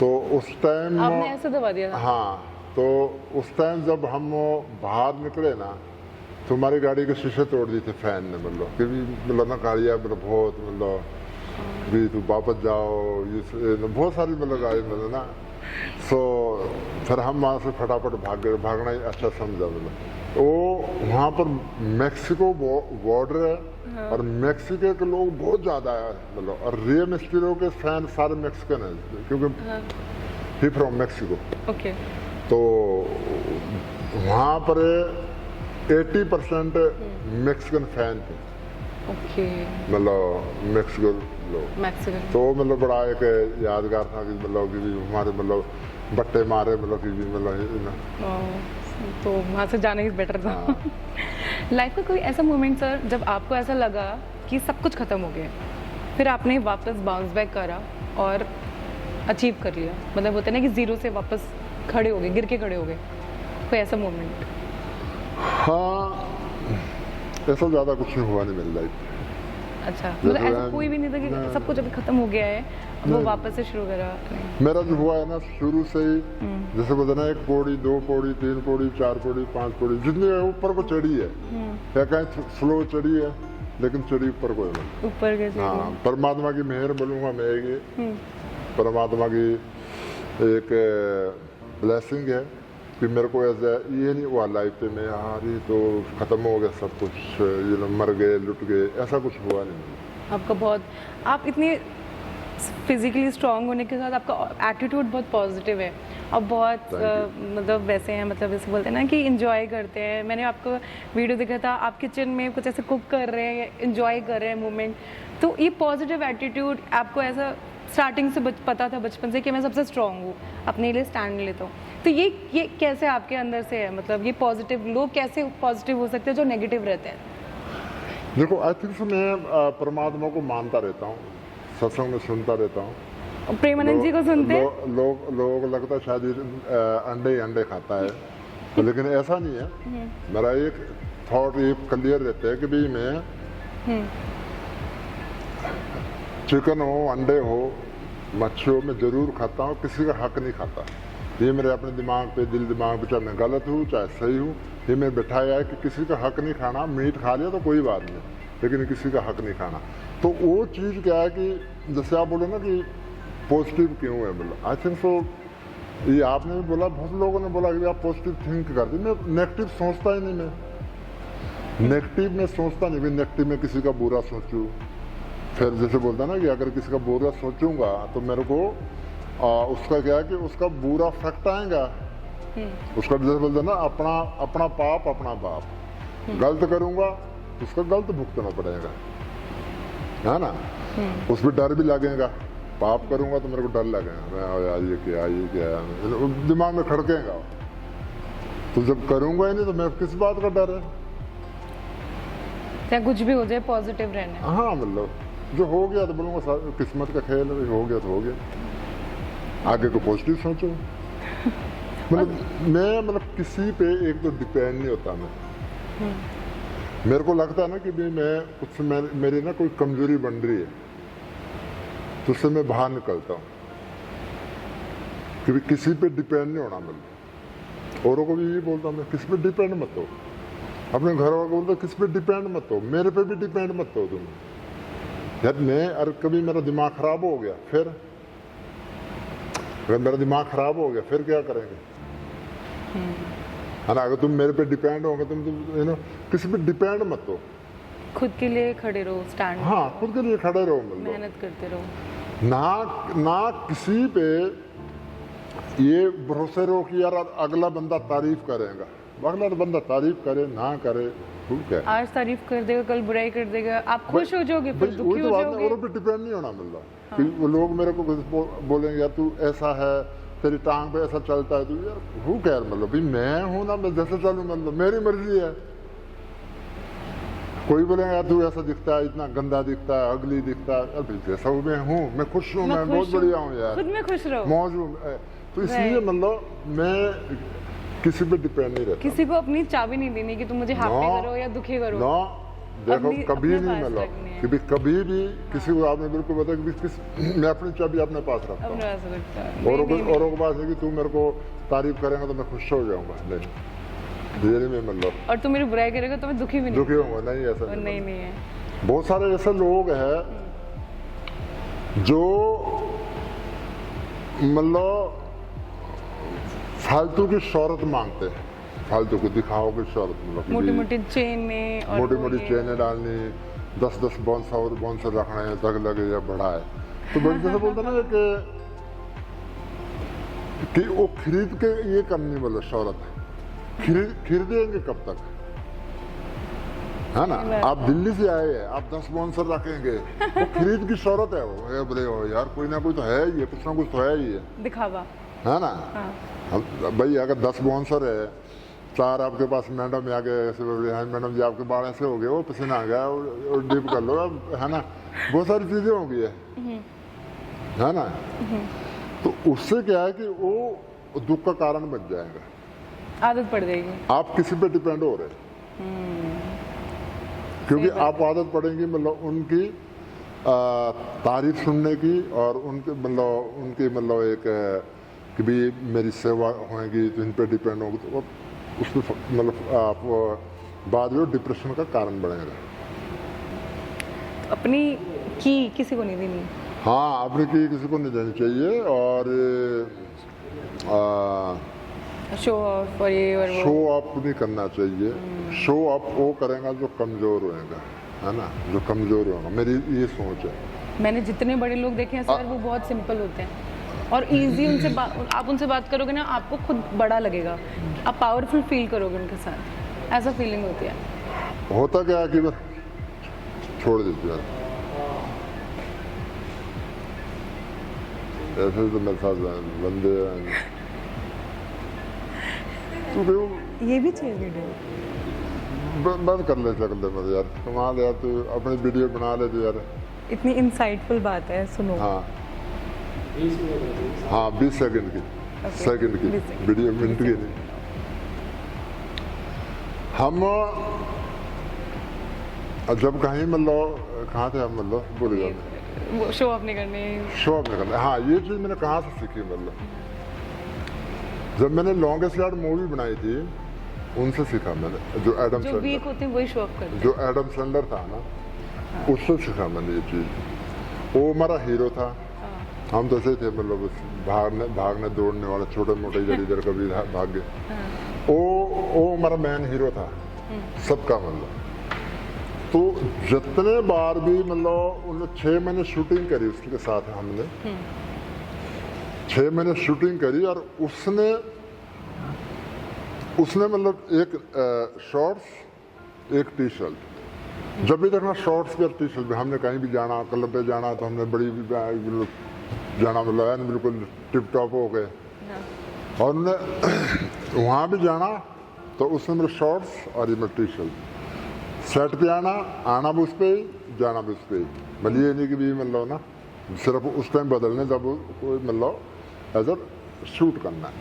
तो उस टाइम आपने ऐसे दबा दिया था? हाँ, तो उस टाइम जब हम बाहर निकले ना, तो हमारी गाड़ी के शीशे तोड़ दिए थे फैन ने, मतलब क्योंकि मतलब ना गाड़ियाँ मतलब बहुत मतलब भी तो वापस जाओ, ये बहुत सारी मतलब गाड़ी मतलब ना। सो फिर हम वहाँ से फटाफट भागना ही अच्छा समझा। मतलब वो वहाँ पर मैक्सिको बॉर्डर है और मैक्सिको के लोग बहुत ज़्यादा है मतलब, और रे मिस्टीरियो के फैन सारे मैक्सिकन हैं क्योंकि ही फ्रॉम मैक्सिको। ओके। तो वहाँ पर 80% मैक्सिकन फैन थे, ओके। मतलब मैक्सिको लोग। मैक्सिकन। तो मतलब बड़ा एक यादगार था कि मतलब कि भी हमारे मतलब बट्टे मारे, मतलब कि भी मतलब तो वहाँ से जाना ही बेटर था। लाइफ का कोई ऐसा मोमेंट सर जब आपको ऐसा लगा कि सब कुछ खत्म हो गया, फिर आपने वापस बाउंस बैक करा और अचीव कर लिया, मतलब होता है ना कि जीरो से वापस खड़े हो गए, गिर के खड़े हो गए, कोई ऐसा मोमेंट? हाँ, ऐसा ज़्यादा कुछ नहीं हुआ नहीं मेरी लाइफ। अच्छा, मतलब ऐसा कोई भी नहीं था कि सब कुछ अभी खत्म हो गया है, अब वो वापस से शुरू करा? मेरा जो हुआ है ना शुरू से ही, जैसे बोलते ना 1 पौड़ी 2 पौड़ी 3 पौड़ी 4 पौड़ी 5 पौड़ी जितनी ऊपर को चढ़ी है, या कहीं स्लो चढ़ी है, लेकिन चढ़ी ऊपर को है। ऊपर के? हाँ, परमात्मा की मेहर बोलूँगा मैं, ये परमात्मा की एक ब्लेसिंग है कि मेरे को ऐसा ये नहीं हुआ लाइफ पे मैं यार ये तो ख़त्म हो गया सब कुछ, ये लोग मर गए लुट गए, ऐसा कुछ हुआ नहीं। आपका बहुत, आप इतने फिजिकली स्ट्रांग होने के साथ आपका एटीट्यूड बहुत पॉजिटिव है, और बहुत मतलब वैसे हैं, मतलब जैसे बोलते हैं ना कि इंजॉय करते हैं। मैंने आपको वीडियो देखा था, आप किचन में कुछ ऐसे कुक कर रहे हैं, इंजॉय कर रहे हैं मोमेंट। तो ये पॉजिटिव एटीट्यूड आपको ऐसा स्टार्टिंग से पता था बचपन से कि मैं सबसे स्ट्रांग हूँ, अपने लिए स्टैंड लेता हूँ, तो ये कैसे आपके अंदर से है? मतलब ये पॉजिटिव, लोग कैसे पॉजिटिव हो सकते हैं जो नेगेटिव रहते हैं? देखो आई थिंक मैं परमात्मा को मानता रहता हूँ, सत्संग में सुनता रहता हूँ। प्रेमानंद जी को सुनते हैं? लोग लगता है शायद अंडे ही अंडे खाता है, लेकिन ऐसा नहीं है। मेरा एक थॉट ये क्लियर रहता है कि भाई मैं चिकन हो, अंडे हो, मच्छी हो, मैं जरूर खाता हूँ, किसी का हक नहीं खाता। ये मेरे अपने दिमाग पे, दिल दिमाग पे, चाहे मैं गलत हूँ चाहे सही हूँ, ये मैं बिठाया है कि किसी का हक नहीं खाना। मीट खा लिया तो कोई बात नहीं, लेकिन किसी का हक नहीं खाना। तो वो चीज़ क्या है कि जैसे आप बोलो ना कि पॉजिटिव क्यों है, बोलो आई थिंक सो ये आपने भी बोला, बहुत लोगों ने बोला कि आप पॉजिटिव थिंक करते, मैं नेगेटिव सोचता ही नहीं। मैं नेगेटिव में सोचता नहीं, मैं नेगेटिव में किसी का बुरा सोचूं। फिर जैसे बोलता ना कि अगर किसी का बुरा सोचूंगा तो मेरे को उसका क्या है कि उसका बुरा फैक्ट आएगा। उसका जैसे बोलते ना, अपना अपना पाप अपना बाप। गलत करूंगा उसका गलत भुगतना पड़ेगा, है ना। उसमें डर भी लगेगा। पाप करूंगा तो मेरे को डर लगेगा, मैं यार ये क्या दिमाग में खड़केगा। तो जब करूंगा ही नहीं तो मैं किस बात का डर है। चाहे कुछ भी हो जाए पॉजिटिव रहना है। हाँ, मतलब जो हो गया तो बोलूँगा किस्मत का खेल है, हो गया तो हो गया, आगे को पॉजिटिव सोचो। मतलब किसी पे एक तो डिपेंड नहीं होता मैं। मेरे को लगता है ना कि भी मैं कुछ मेरी ना कोई कमजोरी बन रही है तो उससे मैं बाहर निकलता हूँ, क्योंकि किसी पे डिपेंड नहीं होना। मतलब औरों को भी यही बोलता हूँ, मैं किसी पे डिपेंड मत हो। अपने घर वालों को बोलता किस पे डिपेंड मत हो, मेरे पे भी डिपेंड मत हो तुम। यार मैं अगर कभी मेरा दिमाग खराब हो गया, फिर अगर मेरा दिमाग खराब हो गया फिर क्या करेंगे, है ना। अगर तुम मेरे पे डिपेंड होगे, तुम किसी पे डिपेंड मत हो, खुद के लिए खड़े रहो, स्टैंड। हाँ, खुद के लिए खड़े रहो, मतलब मेहनत करते रहो। ना किसी पे ये भरोसे रहो कि यार अगला बंदा तारीफ करेगा। अगला बंदा तारीफ करे ना करे, ठीक है। आज तारीफ कर देगा, कल बुराई कर देगा, आप खुश हो जाओगे फिर दुखी हो जाओगे। औरों पे डिपेंड नहीं होना। मतलब कि वो लोग मेरे को बोलेंगे यार तू ऐसा है, तेरी टांग पे ऐसा चलता है, तू यार हूँ क्या, मतलब भाई मैं हूँ ना, मैं जैसे चलूँ, मतलब मेरी मर्जी है। कोई बोलेगा यार तू ऐसा दिखता है, इतना गंदा दिखता है, अगली दिखता है, जैसा मैं हूँ, मैं खुश हूँ, मैं बहुत बढ़िया हूँ यार, खुद में खुश रहो, मौज हूँ। तो इसलिए मतलब मैं किसी पे डिपेंड नहीं रहता। किसी को अपनी चाबी नहीं देनी कि तुम मुझे हैप्पी करो या दुखी करो। ना देखो, कभी नहीं, मतलब कभी भी किसी को आपने बिल्कुल बताया कि मैं अपनी चाबी अपने पास रखता हूँ। औरों के पास है कि तू मेरे को तारीफ करेगा तो मैं खुश हो जाऊंगा, नहीं ये नहीं, मतलब और तू मेरी बुराई करेगा तो मैं दुखी भी नहीं, दुखी होऊंगा, नहीं ऐसा नहीं है। बहुत सारे ऐसे लोग हैं जो मतलब फालतू की शोहरत मांगते हैं, फालतू की दिखाओ की शोहरत, मतलब मोटी मोटी चेनें और मोटी मोटी चेनें डालनी, 10-10 बाउंसर रखना है, तक लगे या बड़ा है। तो बड़ी जैसे बोलते ना कि वो खरीद के ये करनी, मतलब शोहरत खरीदेंगे कब तक, है ना। आप दिल्ली से आए हैं, आप 10 बाउंसर रखेंगे, वो खरीद की शोहरत है। वो बोले यार कोई ना कोई तो है ही, कुछ ना कुछ तो है ही, दिखावा, है ना। भाई अगर 10 बाउंसर है, 4 आपके पास मैडम आ गए, ऐसे मैडम जी आपके बाल ऐसे हो गए, वो पसीना आ गया, और डिप कर लो, है ना, बहुत सारी चीजें होंगी, है ना। तो उससे क्या है कि वो दुख का कारण बन जाएगा, आदत पड़ जाएगी। आप किसी पे डिपेंड हो रहे, क्योंकि आप आदत पड़ेंगी मतलब उनकी तारीफ सुनने की, और उनकी मतलब एक कि भी मेरी सेवा होगी तो इन पे डिपेंड होगी, तो उसमें मतलब आप बाद में डिप्रेशन का कारण बनेगा। अपनी की किसी को नहीं देनी। हाँ, अपनी की किसी को नहीं देनी चाहिए, और शो ऑफ और ये और वो, शो ऑफ नहीं करना चाहिए। शो ऑफ वो करेगा जो कमजोर होएगा, है ना, जो कमजोर होगा, मेरी ये सोच है। मैंने जितने बड़े लोग देखे हैं सर, वो बहुत सिंपल होते हैं और इजी, आप उनसे बात करोगे ना, आपको खुद बड़ा लगेगा, आप पावरफुल फील करोगे उनके साथ, ऐसा फीलिंग होती है। होता क्या है कि बस छोड़ देते हैं, ऐसे तो मेरे साथ बंदे ये भी चाहिए वीडियो, बंद कर ले मत यार, कमाल यार, तू अपनी वीडियो बना ले तो यार, इतनी इंसाइटफुल बात है, सुनो। हाँ हाँ, 20 सेकंड की, सेकंड की वीडियो, मिनट की नहीं। हम जब कहीं मतलब कहाँ थे हम, मतलब भूल गया, शो ऑफ नहीं करनी, शो ऑफ नहीं करना। हाँ, ये चीज मैंने कहाँ से सीखी, मतलब जब मैंने लॉन्गेस्ट यार्ड मूवी बनाई थी उनसे सीखा मैंने, जो एडम जो वीक होते हैं वही शो ऑफ करते हैं, जो एडम सैंडलर था ना, उससे सीखा मैंने ये चीज। वो हमारा हीरो था, हम तो ऐसे थे, मतलब भागने दौड़ने वाले छोटे मोटे इधर इधर कभी भाग गए। वो हमारा मेन हीरो था सबका, मतलब। तो जितने बार भी मतलब उन्होंने 6 महीने शूटिंग करी उसके साथ, हमने 6 महीने शूटिंग करी, और उसने मतलब एक शॉर्ट्स एक टी शर्ट, जब भी देखना शॉर्ट्स पे और टी शर्ट पे। हमने कहीं भी जाना, क्लब पे जाना, तो हमने बड़ी जाना, मतलब बिल्कुल टिप टॉप हो गए। और उन्हें वहाँ भी जाना तो उसने मेरे शॉर्ट्स और ये मेरे टी शर्ट, सेट पे आना भी उस पर ही, जाना भी उस पर ही। मतलब ये नहीं कि भी मतलब ना सिर्फ उस टाइम बदलने, जब कोई मतलब एज अ शूट करना है।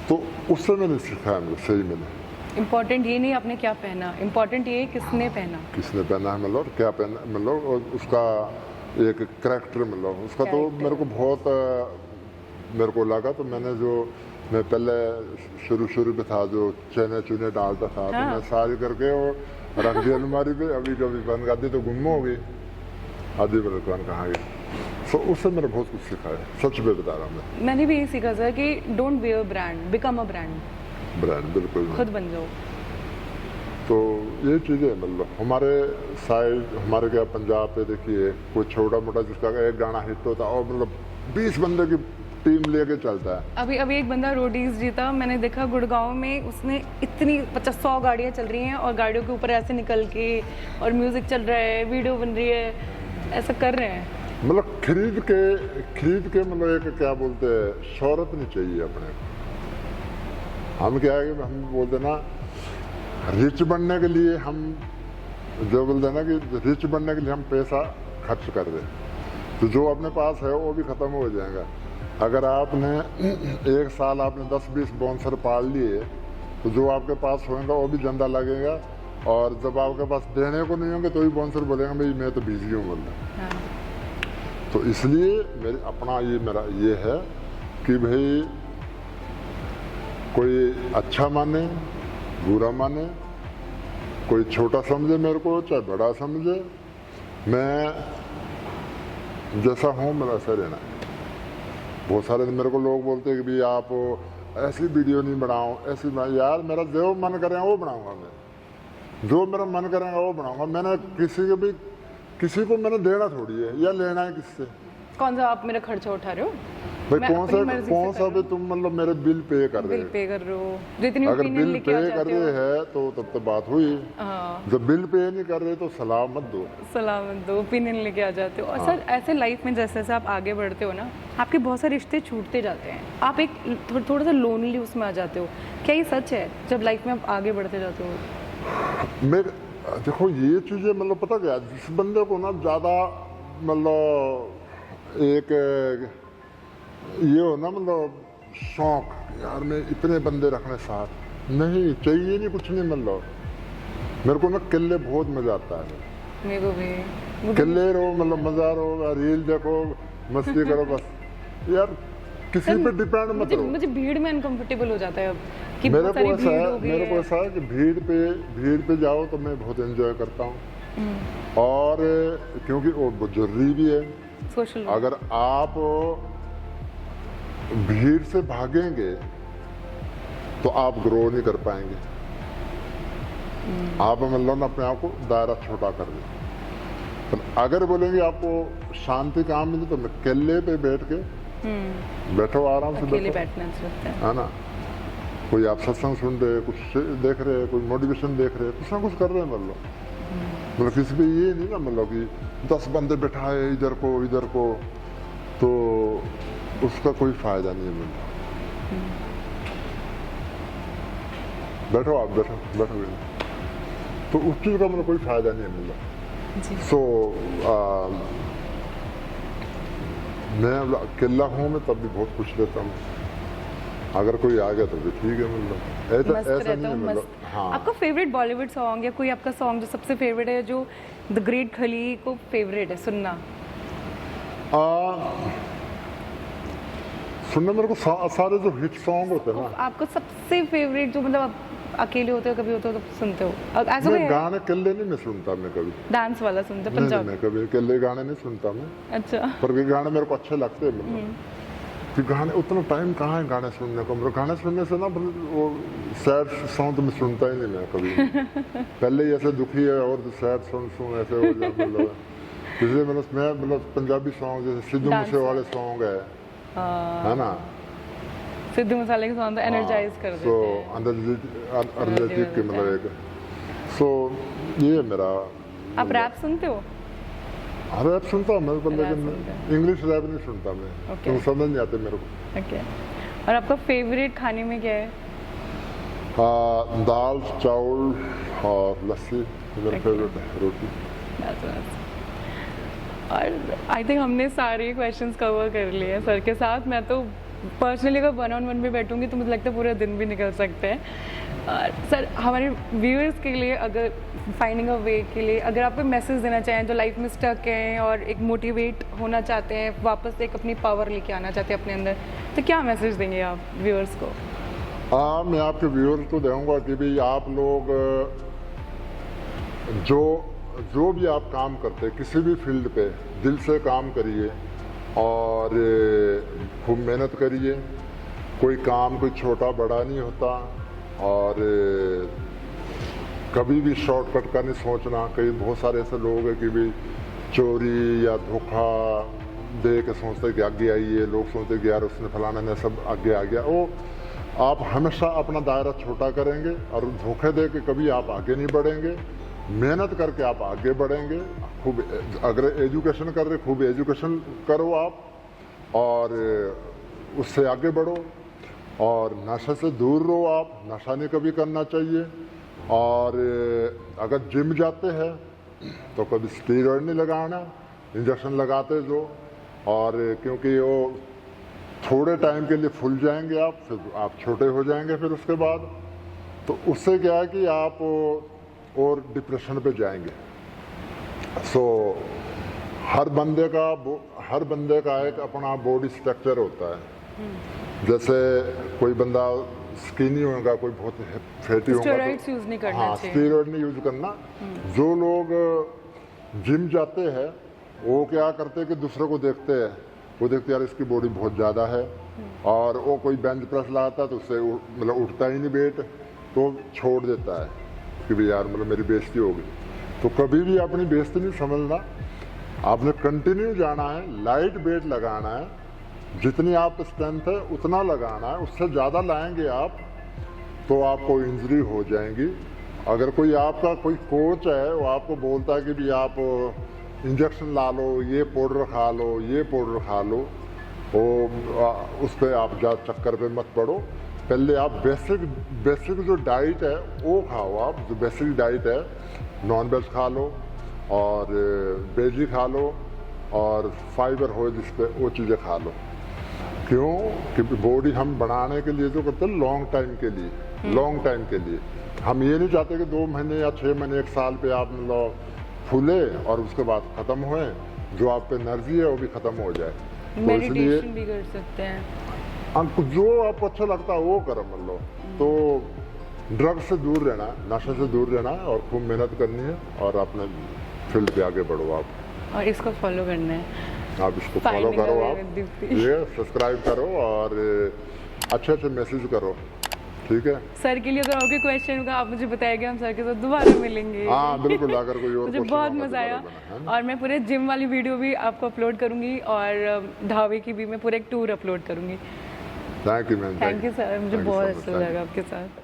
तो उससे मैंने सिखाया, मतलब सही मैंने। इम्पोर्टेंट ये नहीं आपने क्या पहना, इम्पोर्टेंट ये है किसने पहना है, मतलब क्या पहना, मतलब उसका एक करैक्टर, मतलब उसका तो मेरे को बहुत मेरे को लगा। तो मैं पहले शुरू में था जो चने चुने डालता था, तो मैं सारी करके वो रख दी अलमारी पे। अभी कभी बंद कर दी तो गुम हो गई, आधी मेरे दुकान कहाँ गई। तो उससे मैंने बहुत कुछ सीखा है, सच में बता रहा हूँ। मैंने भी यही सीखा सर कि don't wear brand, become a brand. बिल्कुल खुद बन जाओ। तो ये चीज़ें मतलब हमारे साइड, हमारे क्या पंजाब पे देखिए, कोई छोटा मोटा जिसका एक गाना हिट होता है और मतलब 20 बंदे की टीम लेके चलता है। अभी एक बंदा रोडीज जीता, मैंने देखा गुड़गांव में, उसने इतनी 50-100 गाड़ियाँ चल रही हैं और गाड़ियों के ऊपर ऐसे निकल के और म्यूजिक चल रहा है, वीडियो बन रही है, ऐसा कर रहे हैं। मतलब खरीद के मतलब एक क्या बोलते हैं, शोहरत नहीं चाहिए अपने को। हम क्या है कि हम बोलते ना, रिच बनने के लिए हम जो बोलते ना कि रिच बनने के लिए हम पैसा खर्च कर रहे हैं, तो जो अपने पास है वो भी ख़त्म हो जाएगा। अगर आपने एक साल आपने 10-20 बाउंसर पाल लिए, तो जो आपके पास होगा वो भी जिंदा लगेगा, और जब आपके पास देने को नहीं होंगे तो भी बाउंसर बोलेंगे भाई मैं तो बिजी हूँ, बोलना। तो इसलिए मेरा ये है कि भाई कोई अच्छा माने बुरा माने, कोई छोटा समझे मेरे को चाहे बड़ा समझे, मैं जैसा हूँ मेरा ऐसा रहना है। बहुत सारे मेरे को लोग बोलते हैं कि भाई आप ऐसी वीडियो नहीं बनाओ, ऐसी यार मेरा जो मन करेगा वो बनाऊंगा, मैं जो मेरा मन करेगा वो बनाऊंगा। मैंने किसी को मैंने देना थोड़ी है या लेना है किससे। कौन सा आप मेरा खर्चा उठा रहे हो भाई, कौन सा भी तुम मतलब मेरे बिल पे कर रहे हो, जितनी अगर बिल पे कर रहे हैं तो तब तो बात हुई। जब बिल पे नहीं कर रहे तो सलाह मत दो, ओपिनियन लेके आ जाते हो। और सर ऐसे लाइफ में जैसे जैसे आप आगे बढ़ते हो ना, आपके बहुत सारे रिश्ते छूटते जाते हैं, आप एक थोड़ा सा लोनली उसमें आ जाते हो। क्या ये सच है जब लाइफ में आप आगे बढ़ते जाते हो? देखो ये चीजें मतलब पता क्या, जिस बंदे को ना ज्यादा मतलब एक ये हो ना, मतलब शौक, यार मैं इतने बंदे रखने साथ नहीं चाहिए, नहीं कुछ नहीं। मतलब मेरे को ना किले बहुत मजा आता है, मेरे को भी किले रहो, मतलब मजा रहो, रील देखो, मस्ती करो, बस यार किसी पे डिपेंड मत रहो। मुझे भीड़ में अनकंफर्टेबल हो जाता है अब कि मेरे को ऐसा है कि भीड़ पे जाओ तो मैं बहुत एंजॉय करता हूँ, और क्योंकि वो जरूरी भी है। अगर आप भीड़ से भागेंगे तो आप ग्रो नहीं कर पाएंगे। आप मतलब अपने आप को दायरा छोटा कर दें। तो अगर बोलेंगे आपको शांति कहाँ मिली, तो मैं केले पे बैठ के बैठो, आराम से बैठो, है ना। कोई आप सत्संग सुन रहे, कुछ देख रहे, कोई मोटिवेशन देख रहे, कुछ ना कुछ कर रहे हैं। मतलब किसी पे ये नहीं ना, मतलब कि 10 बंदे बैठाए इधर को तो उसका कोई फायदा नहीं है। बैठो आप, बैठो तो उस चीज का मतलब कोई फायदा नहीं है। मतलब सो मैं अकेला हूँ, मैं तब भी बहुत खुश रहता हूँ। अगर कोई आ गया तो भी ठीक है, मतलब ऐसा नहीं है। मतलब हाँ। आपका फेवरेट बॉलीवुड सॉन्ग या कोई आपका सॉन्ग जो सबसे फेवरेट है, जो द ग्रेट खली को फेवरेट है सुनना? सुनने मेरे को सारे जो हिट सॉन्ग होते हैं ना। आपका सबसे फेवरेट जो मतलब अकेले होते हो, कभी होते हो तो सुनते हो? ऐसा मैं कोई गाने अकेले नहीं मैं सुनता, मैं कभी डांस वाला सुनते हो नहीं, पंजाबी? मैं कभी अकेले गाने नहीं सुनता मैं। अच्छा। पर ये गाने मेरे को अच्छे लगते हैं, मतलब कि गाने उतना टाइम कहाँ है गाने सुनने को। मतलब गाने सुनने से ना वो सैड सॉन्ग तो मैं सुनता ही नहीं मैं कभी। पहले ही ऐसे दुखी है और सैड सॉन्ग सुन ऐसे हो जाए, मतलब इसलिए मैं पंजाबी सॉन्ग जैसे सिद्धू मूसे वाले सॉन्ग है ना, सिद्धू मूसेवाले के सॉन्ग तो एनर्जाइज कर देते तो हैं। अनर्जेटिक के मतलब एक सो ये मेरा। आप रैप सुनते हो? रैप सुनता हूँ मैं, पर रैप लेकिन सुनते इंग्लिश रैप नहीं सुनता मैं, Okay. तो समझ नहीं आते मेरे को। ओके। और आपका फेवरेट खाने में क्या है? दाल चावल और लस्सी मेरा फेवरेट है, रोटी। और आई थिंक हमने सारे क्वेश्चंस कवर कर लिए हैं सर के साथ। मैं तो पर्सनली अगर 1-on-1 में बैठूंगी तो मुझे लगता है पूरा दिन भी निकल सकते हैं। और सर हमारे व्यूअर्स के लिए, अगर फाइंडिंग अ वे के लिए अगर आप कोई मैसेज देना चाहें जो लाइफ में स्टक हैं और एक मोटिवेट होना चाहते हैं, वापस एक अपनी पावर लेके आना चाहते हैं अपने अंदर, तो क्या मैसेज देंगे आप व्यूअर्स को? मैं आपके व्यूअर्स को दूंगा कि भाई आप लोग जो भी आप काम करते हैं किसी भी फील्ड पे दिल से काम करिए और खूब मेहनत करिए। कोई काम कोई छोटा बड़ा नहीं होता और कभी भी शॉर्टकट का नहीं सोचना। कई बहुत सारे ऐसे लोग हैं कि भी चोरी या धोखा दे के सोचते कि आगे आइए, लोग सोचते कि यार उसने फलाना ने सब आगे आ गया। वो आप हमेशा अपना दायरा छोटा करेंगे और धोखे दे के कभी आप आगे नहीं बढ़ेंगे। मेहनत करके आप आगे बढ़ेंगे। खूब अगर एजुकेशन कर रहे खूब एजुकेशन करो आप और उससे आगे बढ़ो। और नशे से दूर रहो आप, नशा नहीं कभी करना चाहिए। और अगर जिम जाते हैं तो कभी स्टीरॉयड नहीं लगाना, इंजेक्शन लगाते जो। और क्योंकि वो थोड़े टाइम के लिए फूल जाएंगे आप, फिर आप छोटे हो जाएंगे फिर उसके बाद। तो उससे क्या है कि आप और डिप्रेशन पे जाएंगे। सो हर बंदे का एक अपना बॉडी स्ट्रक्चर होता है। जैसे कोई बंदा स्किनी होगा, कोई बहुत फैटी होगा, स्टेरॉइड्स यूज नहीं करना चाहिए। स्टेरॉइड नहीं यूज करना। जो लोग जिम जाते हैं वो क्या करते हैं कि दूसरे को देखते हैं, वो देखते यार इसकी बॉडी बहुत ज़्यादा है और वो कोई बेंच प्रेस लगाता है तो उससे मतलब उठता ही नहीं वेट, तो छोड़ देता है कि भाई यार मतलब मेरी बेइज्जती होगी। तो कभी भी अपनी बेइज्जती नहीं समझना, आपने कंटिन्यू जाना है, लाइट वेट लगाना है, जितनी आप स्ट्रेंथ है उतना लगाना है। उससे ज़्यादा लाएंगे आप तो आपको इंजरी हो जाएंगी। अगर कोई आपका कोई कोच है वो आपको बोलता है कि भी आप इंजेक्शन ला लो, ये पाउडर खा लो, ये पाउडर खा लो, वो उस पर आप ज़्यादा चक्कर पे मत पड़ो। पहले आप बेसिक जो डाइट है वो खाओ। आप जो बेसिक डाइट है, नॉन वेज खा लो और वेज ही खा लो और फाइबर हो जिस पे वो चीज़ें खा लो। क्यों? क्योंकि बॉडी हम बनाने के लिए जो करते हैं लॉन्ग टाइम के लिए, लॉन्ग टाइम के लिए। हम ये नहीं चाहते कि 2 महीने या 6 महीने 1 साल पे आप मतलब फूले और उसके बाद ख़त्म होए, जो आप पे एनर्जी है वो भी ख़त्म हो जाए। तो मेडिटेशन भी कर सकते हैं। आपको जो आपको अच्छा लगता है वो करो मतलब। तो ड्रग से दूर रहना है, नशे से दूर रहना है और खूब मेहनत करनी है और अपने फील्ड पे आगे बढ़ो आप। और इसको फॉलो करना है, आप इसको फॉलो करो, आप ये सब्सक्राइब करो और अच्छे मैसेज करो, ठीक है। सर के लिए अगर और कोई क्वेश्चन होगा आप मुझे बताइएगा, हम सर के साथ दोबारा मिलेंगे। हाँ बिल्कुल, अगर कोई और मुझे बहुत मजा आया। और मैं पूरे जिम वाली वीडियो भी आपको अपलोड करूंगी और ढाबे की भी मैं पूरे एक टूर अपलोड करूंगी। Thank you ma'am, thank you sir, मुझे बहुत अच्छा लगा आपके साथ।